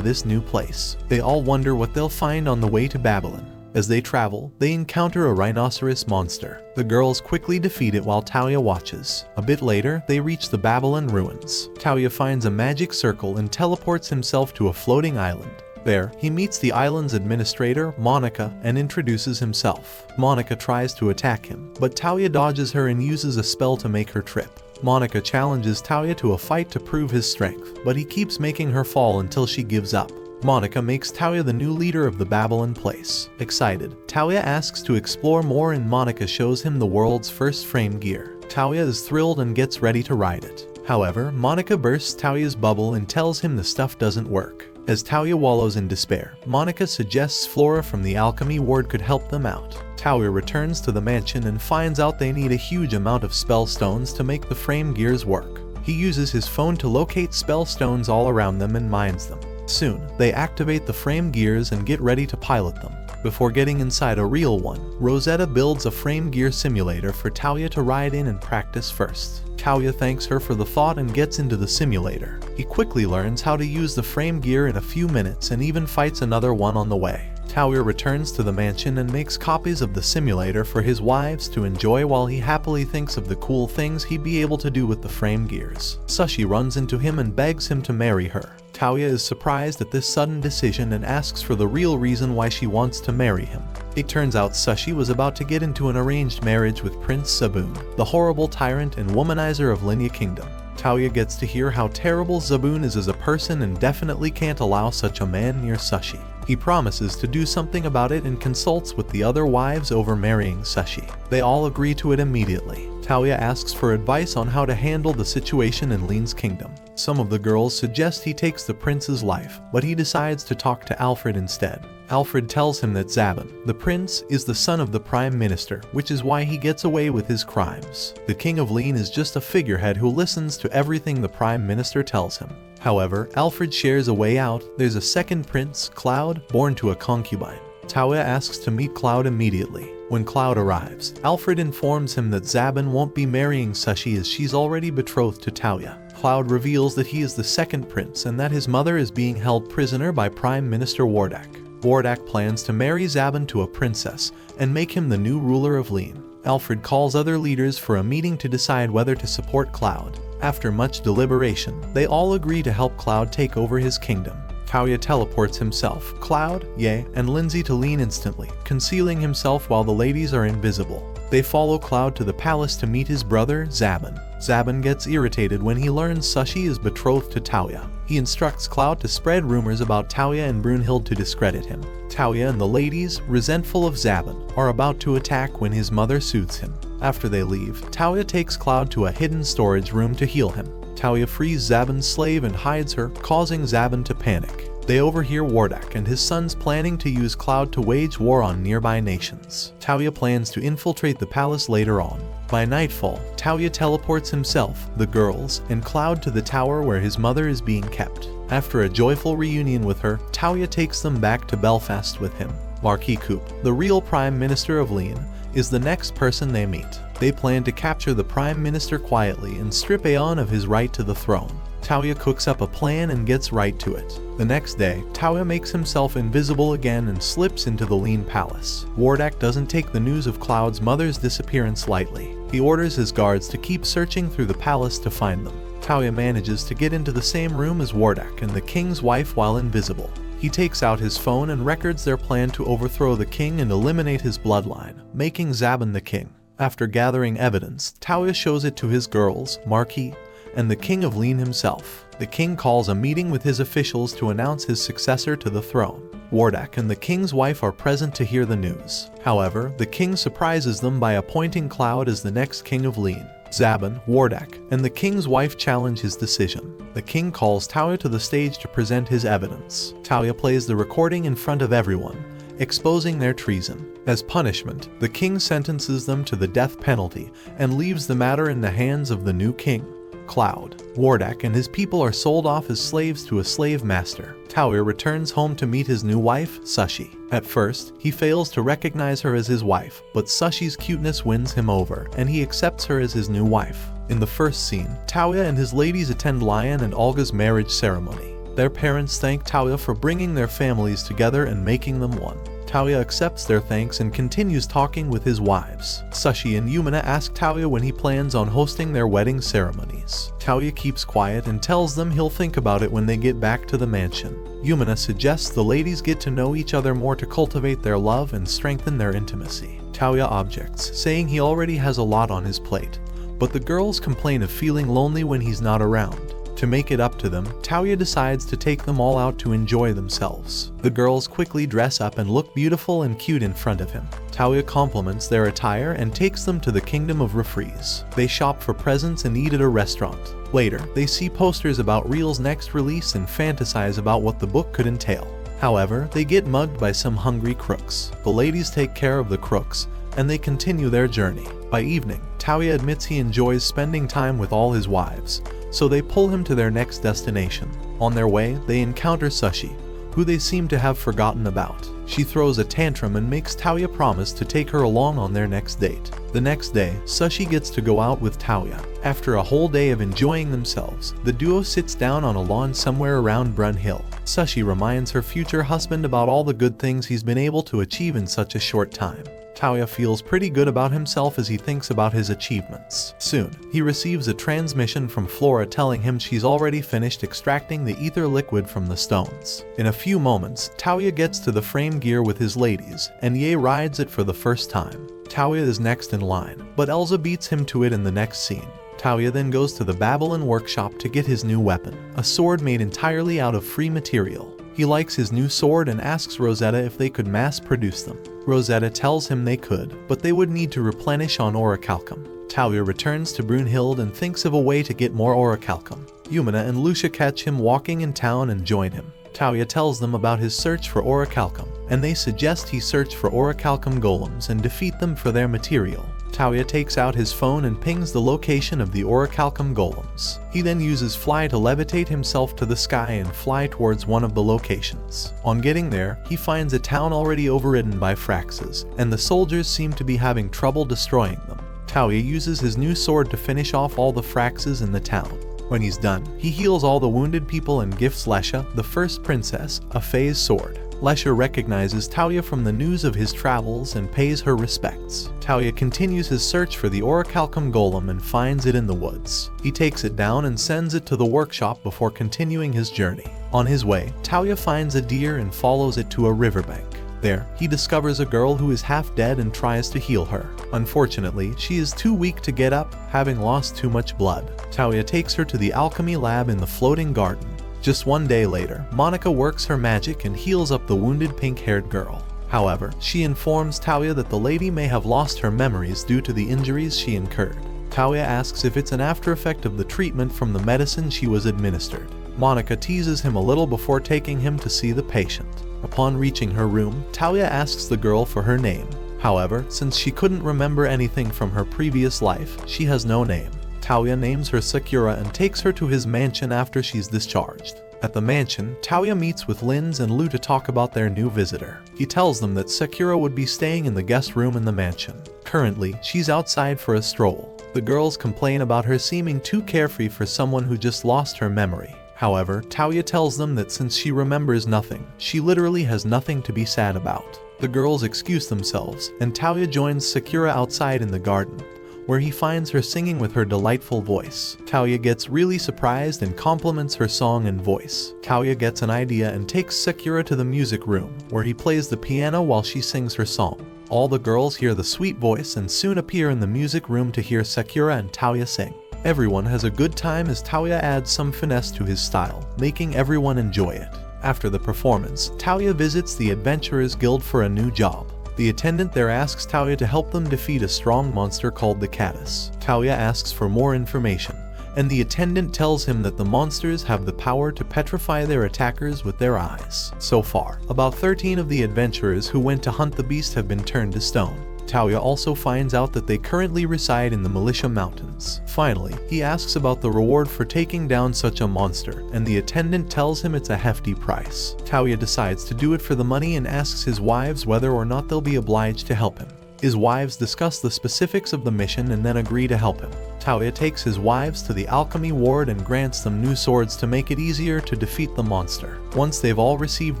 this new place. They all wonder what they'll find on the way to Babylon. As they travel, they encounter a rhinoceros monster. The girls quickly defeat it while Touya watches. A bit later, they reach the Babylon ruins. Touya finds a magic circle and teleports himself to a floating island. There, he meets the island's administrator, Monica, and introduces himself. Monica tries to attack him, but Touya dodges her and uses a spell to make her trip. Monica challenges Touya to a fight to prove his strength, but he keeps making her fall until she gives up. Monica makes Touya the new leader of the Babylon place. Excited, Touya asks to explore more and Monica shows him the world's first frame gear. Touya is thrilled and gets ready to ride it. However, Monica bursts Touya's bubble and tells him the stuff doesn't work. As Touya wallows in despair, Monica suggests Flora from the alchemy ward could help them out. Touya returns to the mansion and finds out they need a huge amount of spell stones to make the frame gears work. He uses his phone to locate spell stones all around them and mines them. Soon, they activate the frame gears and get ready to pilot them. Before getting inside a real one, Rosetta builds a frame gear simulator for Touya to ride in and practice first. Touya thanks her for the thought and gets into the simulator. He quickly learns how to use the frame gear in a few minutes and even fights another one on the way. Touya returns to the mansion and makes copies of the simulator for his wives to enjoy while he happily thinks of the cool things he'd be able to do with the frame gears. Sushi runs into him and begs him to marry her. Touya is surprised at this sudden decision and asks for the real reason why she wants to marry him. It turns out Sushi was about to get into an arranged marriage with Prince Saboon, the horrible tyrant and womanizer of Linya Kingdom. Touya gets to hear how terrible Zabun is as a person and definitely can't allow such a man near Sashi. He promises to do something about it and consults with the other wives over marrying Sashi. They all agree to it immediately. Touya asks for advice on how to handle the situation in Leen's kingdom. Some of the girls suggest he takes the prince's life, but he decides to talk to Alfred instead. Alfred tells him that Zabun, the prince, is the son of the prime minister, which is why he gets away with his crimes. The king of Leen is just a figurehead who listens to everything the prime minister tells him. However, Alfred shares a way out. There's a second prince, Cloud, born to a concubine. Touya asks to meet Cloud immediately. When Cloud arrives, Alfred informs him that Zabun won't be marrying Sashi as she's already betrothed to Touya. Cloud reveals that he is the second prince and that his mother is being held prisoner by Prime Minister Wardak. Wardak plans to marry Zabun to a princess and make him the new ruler of Leen. Alfred calls other leaders for a meeting to decide whether to support Cloud. After much deliberation, they all agree to help Cloud take over his kingdom. Touya teleports himself, Cloud, Yae, and Linze to Leen instantly, concealing himself while the ladies are invisible. They follow Cloud to the palace to meet his brother, Zabun. Zabun gets irritated when he learns Sashi is betrothed to Touya. He instructs Cloud to spread rumors about Touya and Brunhild to discredit him. Touya and the ladies, resentful of Zabun, are about to attack when his mother soothes him. After they leave, Touya takes Cloud to a hidden storage room to heal him. Touya frees Zabun's slave and hides her, causing Zabun to panic. They overhear Wardak and his sons planning to use Cloud to wage war on nearby nations. Touya plans to infiltrate the palace later on. By nightfall, Touya teleports himself, the girls, and Cloud to the tower where his mother is being kept. After a joyful reunion with her, Touya takes them back to Belfast with him. Marquis Coupe, the real Prime Minister of Leen, is the next person they meet. They plan to capture the Prime Minister quietly and strip Aeon of his right to the throne. Touya cooks up a plan and gets right to it. The next day, Touya makes himself invisible again and slips into the Leen palace. Wardak doesn't take the news of Cloud's mother's disappearance lightly. He orders his guards to keep searching through the palace to find them. Touya manages to get into the same room as Wardak and the king's wife while invisible. He takes out his phone and records their plan to overthrow the king and eliminate his bloodline, making Zabun the king. After gathering evidence, Touya shows it to his girls, Marquis, and the king of Leen himself. The king calls a meeting with his officials to announce his successor to the throne. Wardak and the king's wife are present to hear the news. However, the king surprises them by appointing Cloud as the next king of Leen. Zabun, Wardak, and the king's wife challenge his decision. The king calls Touya to the stage to present his evidence. Touya plays the recording in front of everyone, exposing their treason. As punishment, the king sentences them to the death penalty and leaves the matter in the hands of the new king. Cloud, Wardak, and his people are sold off as slaves to a slave master. Touya returns home to meet his new wife, Sashi. At first, he fails to recognize her as his wife, but Sashi's cuteness wins him over, and he accepts her as his new wife. In the first scene, Touya and his ladies attend Lion and Olga's marriage ceremony. Their parents thank Touya for bringing their families together and making them one. Touya accepts their thanks and continues talking with his wives. Sashi and Yumina ask Touya when he plans on hosting their wedding ceremonies. Touya keeps quiet and tells them he'll think about it when they get back to the mansion. Yumina suggests the ladies get to know each other more to cultivate their love and strengthen their intimacy. Touya objects, saying he already has a lot on his plate, but the girls complain of feeling lonely when he's not around. To make it up to them, Touya decides to take them all out to enjoy themselves. The girls quickly dress up and look beautiful and cute in front of him. Touya compliments their attire and takes them to the kingdom of Refreeze. They shop for presents and eat at a restaurant. Later, they see posters about Real's next release and fantasize about what the book could entail. However, they get mugged by some hungry crooks. The ladies take care of the crooks, and they continue their journey. By evening, Touya admits he enjoys spending time with all his wives, so they pull him to their next destination. On their way, they encounter Sashi, who they seem to have forgotten about. She throws a tantrum and makes Touya promise to take her along on their next date. The next day, Sashi gets to go out with Touya. After a whole day of enjoying themselves, the duo sits down on a lawn somewhere around Brunhild. Sashi reminds her future husband about all the good things he's been able to achieve in such a short time. Touya feels pretty good about himself as he thinks about his achievements. Soon, he receives a transmission from Flora telling him she's already finished extracting the ether liquid from the stones. In a few moments, Touya gets to the frame gear with his ladies, and Yae rides it for the first time. Touya is next in line, but Elze beats him to it in the next scene. Touya then goes to the Babylon workshop to get his new weapon, a sword made entirely out of free material. He likes his new sword and asks Rosetta if they could mass produce them. Rosetta tells him they could, but they would need to replenish on orichalcum. Touya returns to Brunhild and thinks of a way to get more orichalcum. Yumina and Lucia catch him walking in town and join him. Touya tells them about his search for orichalcum, and they suggest he search for orichalcum golems and defeat them for their material. Touya takes out his phone and pings the location of the orichalcum golems. He then uses fly to levitate himself to the sky and fly towards one of the locations. On getting there, he finds a town already overridden by Fraxes, and the soldiers seem to be having trouble destroying them. Touya uses his new sword to finish off all the Fraxes in the town. When he's done, he heals all the wounded people and gifts Lesha, the first princess, a phase sword. Lesha recognizes Touya from the news of his travels and pays her respects. Touya continues his search for the orichalcum golem and finds it in the woods. He takes it down and sends it to the workshop before continuing his journey. On his way, Touya finds a deer and follows it to a riverbank. There, he discovers a girl who is half dead and tries to heal her. Unfortunately, she is too weak to get up, having lost too much blood. Touya takes her to the alchemy lab in the floating garden. Just one day later, Monica works her magic and heals up the wounded pink-haired girl. However, she informs Touya that the lady may have lost her memories due to the injuries she incurred. Touya asks if it's an after effect of the treatment from the medicine she was administered. Monica teases him a little before taking him to see the patient. Upon reaching her room, Touya asks the girl for her name. However, since she couldn't remember anything from her previous life, she has no name. Touya names her Sakura and takes her to his mansion after she's discharged. At the mansion, Touya meets with Linze and Lu to talk about their new visitor. He tells them that Sakura would be staying in the guest room in the mansion. Currently, she's outside for a stroll. The girls complain about her seeming too carefree for someone who just lost her memory. However, Touya tells them that since she remembers nothing, she literally has nothing to be sad about. The girls excuse themselves, and Touya joins Sakura outside in the garden, where he finds her singing with her delightful voice. Touya gets really surprised and compliments her song and voice. Touya gets an idea and takes Sakura to the music room, where he plays the piano while she sings her song. All the girls hear the sweet voice and soon appear in the music room to hear Sakura and Touya sing. Everyone has a good time as Touya adds some finesse to his style, making everyone enjoy it. After the performance, Touya visits the Adventurers Guild for a new job. The attendant there asks Touya to help them defeat a strong monster called the Caddis. Touya asks for more information, and the attendant tells him that the monsters have the power to petrify their attackers with their eyes. So far, about 13 of the adventurers who went to hunt the beast have been turned to stone. Touya also finds out that they currently reside in the Militia Mountains. Finally, he asks about the reward for taking down such a monster, and the attendant tells him it's a hefty price. Touya decides to do it for the money and asks his wives whether or not they'll be obliged to help him. His wives discuss the specifics of the mission and then agree to help him. Touya takes his wives to the alchemy ward and grants them new swords to make it easier to defeat the monster. Once they've all received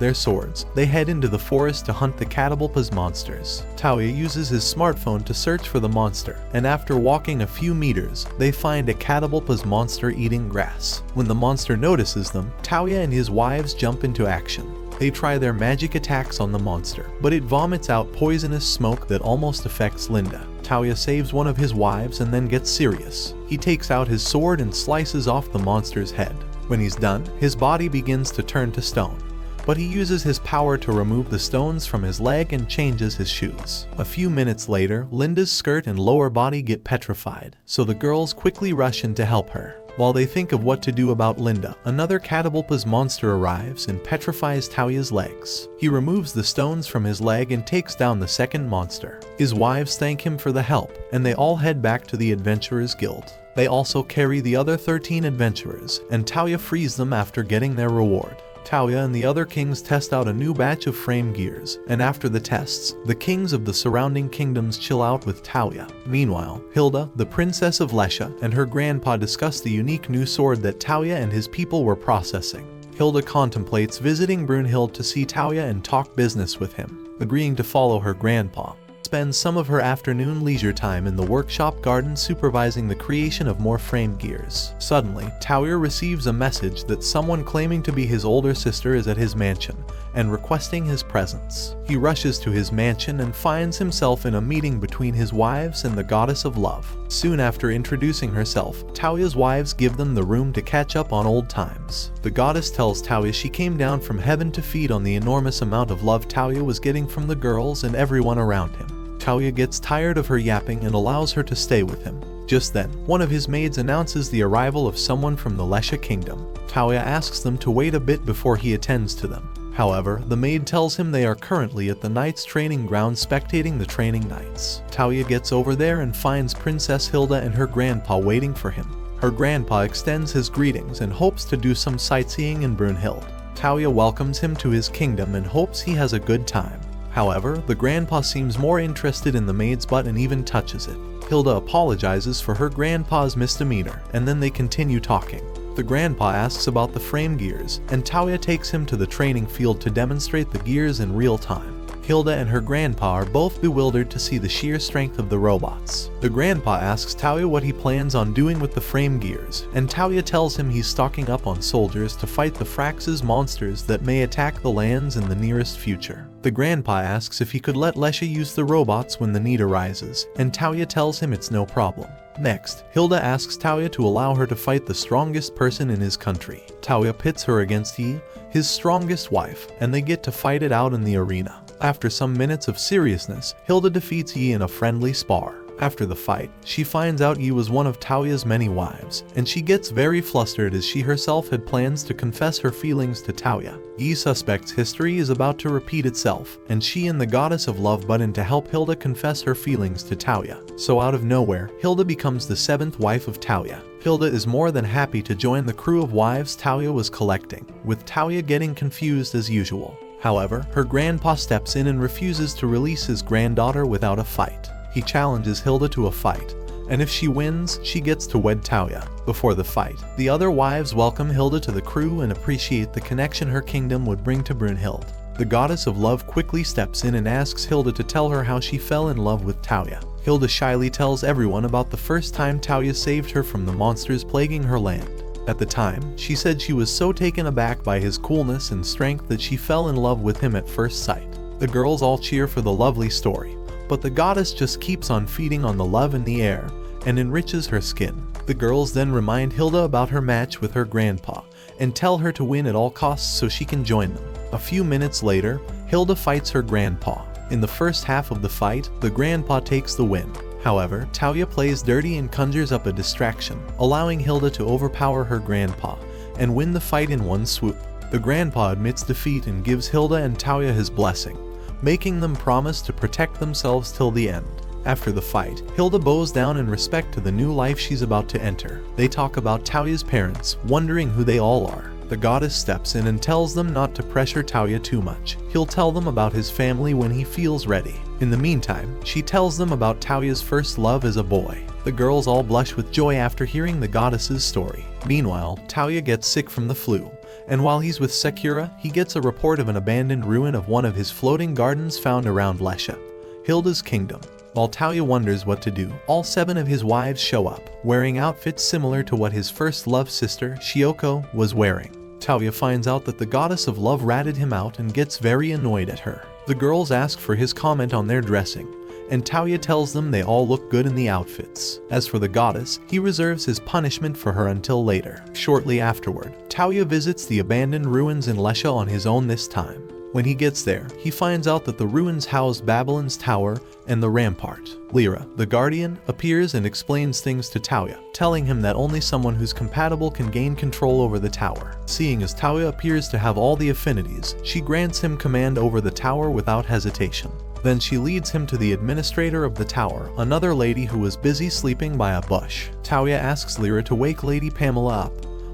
their swords, they head into the forest to hunt the Catapulpas monsters. Touya uses his smartphone to search for the monster, and after walking a few meters, they find a Catapulpas monster eating grass. When the monster notices them, Touya and his wives jump into action. They try their magic attacks on the monster, but it vomits out poisonous smoke that almost affects Linda. Touya saves one of his wives and then gets serious. He takes out his sword and slices off the monster's head. When he's done, his body begins to turn to stone, but he uses his power to remove the stones from his leg and changes his shoes. A few minutes later, Linda's skirt and lower body get petrified, so the girls quickly rush in to help her. While they think of what to do about Linda, another Catapulpas monster arrives and petrifies Touya's legs. He removes the stones from his leg and takes down the second monster. His wives thank him for the help, and they all head back to the Adventurers Guild. They also carry the other 13 adventurers, and Touya frees them after getting their reward. Touya and the other kings test out a new batch of frame gears, and after the tests, the kings of the surrounding kingdoms chill out with Touya. Meanwhile, Hilda, the princess of Lesha, and her grandpa discuss the unique new sword that Touya and his people were processing. Hilda contemplates visiting Brunhild to see Touya and talk business with him, agreeing to follow her grandpa. spends some of her afternoon leisure time in the workshop garden supervising the creation of more frame gears. Suddenly, Touya receives a message that someone claiming to be his older sister is at his mansion and requesting his presence. He rushes to his mansion and finds himself in a meeting between his wives and the goddess of love. Soon after introducing herself, Touya's wives give them the room to catch up on old times. The goddess tells Touya she came down from heaven to feed on the enormous amount of love Touya was getting from the girls and everyone around him. Touya gets tired of her yapping and allows her to stay with him. Just then, one of his maids announces the arrival of someone from the Lesha kingdom. Touya asks them to wait a bit before he attends to them. However, the maid tells him they are currently at the Knights training ground spectating the training knights. Touya gets over there and finds Princess Hilda and her grandpa waiting for him. Her grandpa extends his greetings and hopes to do some sightseeing in Brunhild. Touya welcomes him to his kingdom and hopes he has a good time. However, the grandpa seems more interested in the maid's butt and even touches it. Hilda apologizes for her grandpa's misdemeanor, and then they continue talking. The grandpa asks about the frame gears, and Touya takes him to the training field to demonstrate the gears in real time. Hilda and her grandpa are both bewildered to see the sheer strength of the robots. The grandpa asks Touya what he plans on doing with the frame gears, and Touya tells him he's stocking up on soldiers to fight the Frax's monsters that may attack the lands in the nearest future. The grandpa asks if he could let Lesha use the robots when the need arises, and Touya tells him it's no problem. Next, Hilda asks Touya to allow her to fight the strongest person in his country. Touya pits her against Yae, his strongest wife, and they get to fight it out in the arena. After some minutes of seriousness, Hilda defeats Yae in a friendly spar. After the fight, she finds out Yae was one of Touya's many wives, and she gets very flustered as she herself had plans to confess her feelings to Touya. Yae suspects history is about to repeat itself, and she and the goddess of love butt in to help Hilda confess her feelings to Touya. So out of nowhere, Hilda becomes the 7th wife of Touya. Hilda is more than happy to join the crew of wives Touya was collecting, with Touya getting confused as usual. However, her grandpa steps in and refuses to release his granddaughter without a fight. He challenges Hilda to a fight, and if she wins, she gets to wed Touya. Before the fight, the other wives welcome Hilda to the crew and appreciate the connection her kingdom would bring to Brunhild. The goddess of love quickly steps in and asks Hilda to tell her how she fell in love with Touya. Hilda shyly tells everyone about the first time Touya saved her from the monsters plaguing her land. At the time, she said she was so taken aback by his coolness and strength that she fell in love with him at first sight. The girls all cheer for the lovely story, but the goddess just keeps on feeding on the love in the air and enriches her skin. The girls then remind Hilda about her match with her grandpa and tell her to win at all costs so she can join them. A few minutes later, Hilda fights her grandpa. In the first half of the fight, the grandpa takes the win. However, Touya plays dirty and conjures up a distraction, allowing Hilda to overpower her grandpa and win the fight in one swoop. The grandpa admits defeat and gives Hilda and Touya his blessing, making them promise to protect themselves till the end. After the fight, Hilda bows down in respect to the new life she's about to enter. They talk about Touya's parents, wondering who they all are. The goddess steps in and tells them not to pressure Touya too much. He'll tell them about his family when he feels ready. In the meantime, she tells them about Touya's first love as a boy. The girls all blush with joy after hearing the goddess's story. Meanwhile, Touya gets sick from the flu, and while he's with Sakura, he gets a report of an abandoned ruin of one of his floating gardens found around Lesha, Hilda's kingdom. While Touya wonders what to do, all 7 of his wives show up, wearing outfits similar to what his first love sister, Shioko, was wearing. Touya finds out that the goddess of love ratted him out and gets very annoyed at her. The girls ask for his comment on their dressing, and Touya tells them they all look good in the outfits. As for the goddess, he reserves his punishment for her until later. Shortly afterward, Touya visits the abandoned ruins in Lesha on his own this time. When he gets there, he finds out that the ruins house Babylon's tower and the rampart. Lyra, the guardian, appears and explains things to Touya, telling him that only someone who's compatible can gain control over the tower. Seeing as Touya appears to have all the affinities, she grants him command over the tower without hesitation. Then she leads him to the administrator of the tower, another lady who was busy sleeping by a bush. Touya asks Lyra to wake Lady Pamela up,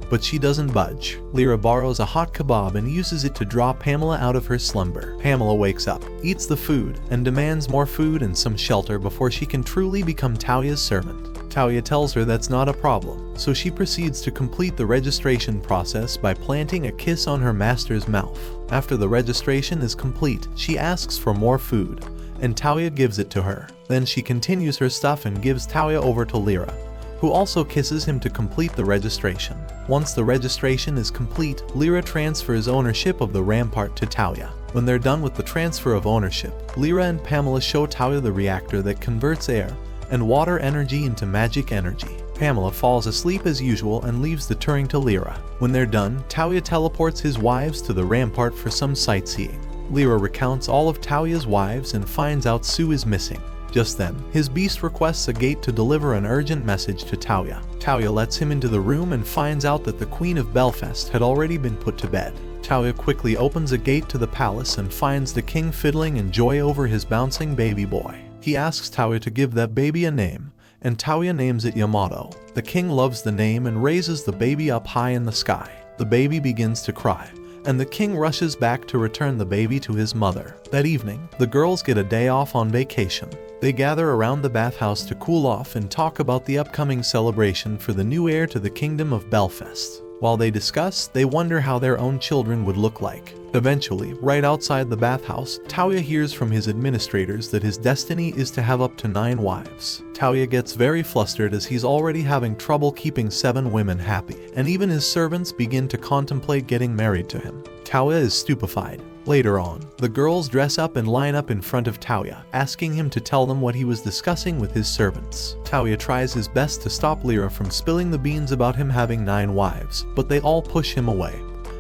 but she doesn't budge. Lyra borrows a hot kebab and uses it to draw Pamela out of her slumber. Pamela wakes up, eats the food, and demands more food and some shelter before she can truly become Touya's servant. Touya tells her that's not a problem, so she proceeds to complete the registration process by planting a kiss on her master's mouth. After the registration is complete, she asks for more food, and Touya gives it to her. Then she continues her stuff and gives Touya over to Lyra, who also kisses him to complete the registration. Once the registration is complete, Lyra transfers ownership of the rampart to Touya. When they're done with the transfer of ownership, Lyra and Pamela show Touya the reactor that converts air and water energy into magic energy. Pamela falls asleep as usual and leaves the Turing to Lyra. When they're done, Touya teleports his wives to the rampart for some sightseeing. Lyra recounts all of Touya's wives and finds out Sue is missing. Just then, his beast requests a gate to deliver an urgent message to Touya. Touya lets him into the room and finds out that the Queen of Belfast had already been put to bed. Touya quickly opens a gate to the palace and finds the king fiddling in joy over his bouncing baby boy. He asks Touya to give that baby a name, and Touya names it Yamato. The king loves the name and raises the baby up high in the sky. The baby begins to cry, and the king rushes back to return the baby to his mother. That evening, the girls get a day off on vacation. They gather around the bathhouse to cool off and talk about the upcoming celebration for the new heir to the kingdom of Belfast. While they discuss, they wonder how their own children would look like. Eventually, right outside the bathhouse, Touya hears from his administrators that his destiny is to have up to 9 wives. Touya gets very flustered as he's already having trouble keeping 7 women happy, and even his servants begin to contemplate getting married to him. Touya is stupefied. Later on, the girls dress up and line up in front of Touya, asking him to tell them what he was discussing with his servants. Touya tries his best to stop Lyra from spilling the beans about him having 9 wives, but they all push him away,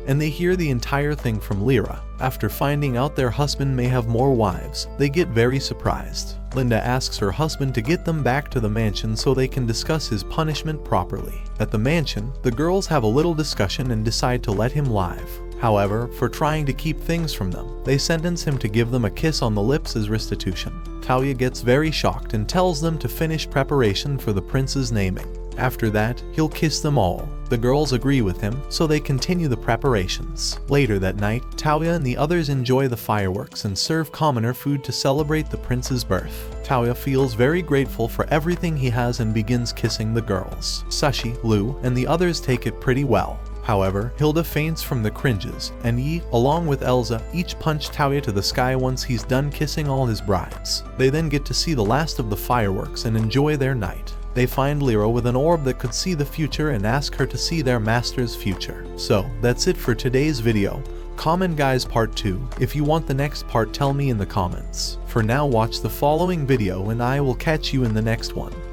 and they hear the entire thing from Lyra. After finding out their husband may have more wives, they get very surprised. Linda asks her husband to get them back to the mansion so they can discuss his punishment properly. At the mansion, the girls have a little discussion and decide to let him live. However, for trying to keep things from them, they sentence him to give them a kiss on the lips as restitution. Touya gets very shocked and tells them to finish preparation for the prince's naming. After that, he'll kiss them all. The girls agree with him, so they continue the preparations. Later that night, Touya and the others enjoy the fireworks and serve commoner food to celebrate the prince's birth. Touya feels very grateful for everything he has and begins kissing the girls. Sashi, Lu, and the others take it pretty well. However, Hilda faints from the cringes, and Yi, along with Elze, each punch Touya to the sky once he's done kissing all his brides. They then get to see the last of the fireworks and enjoy their night. They find Lyra with an orb that could see the future and ask her to see their master's future. So, that's it for today's video. Comment guys part 2. If you want the next part, tell me in the comments. For now, watch the following video and I will catch you in the next one.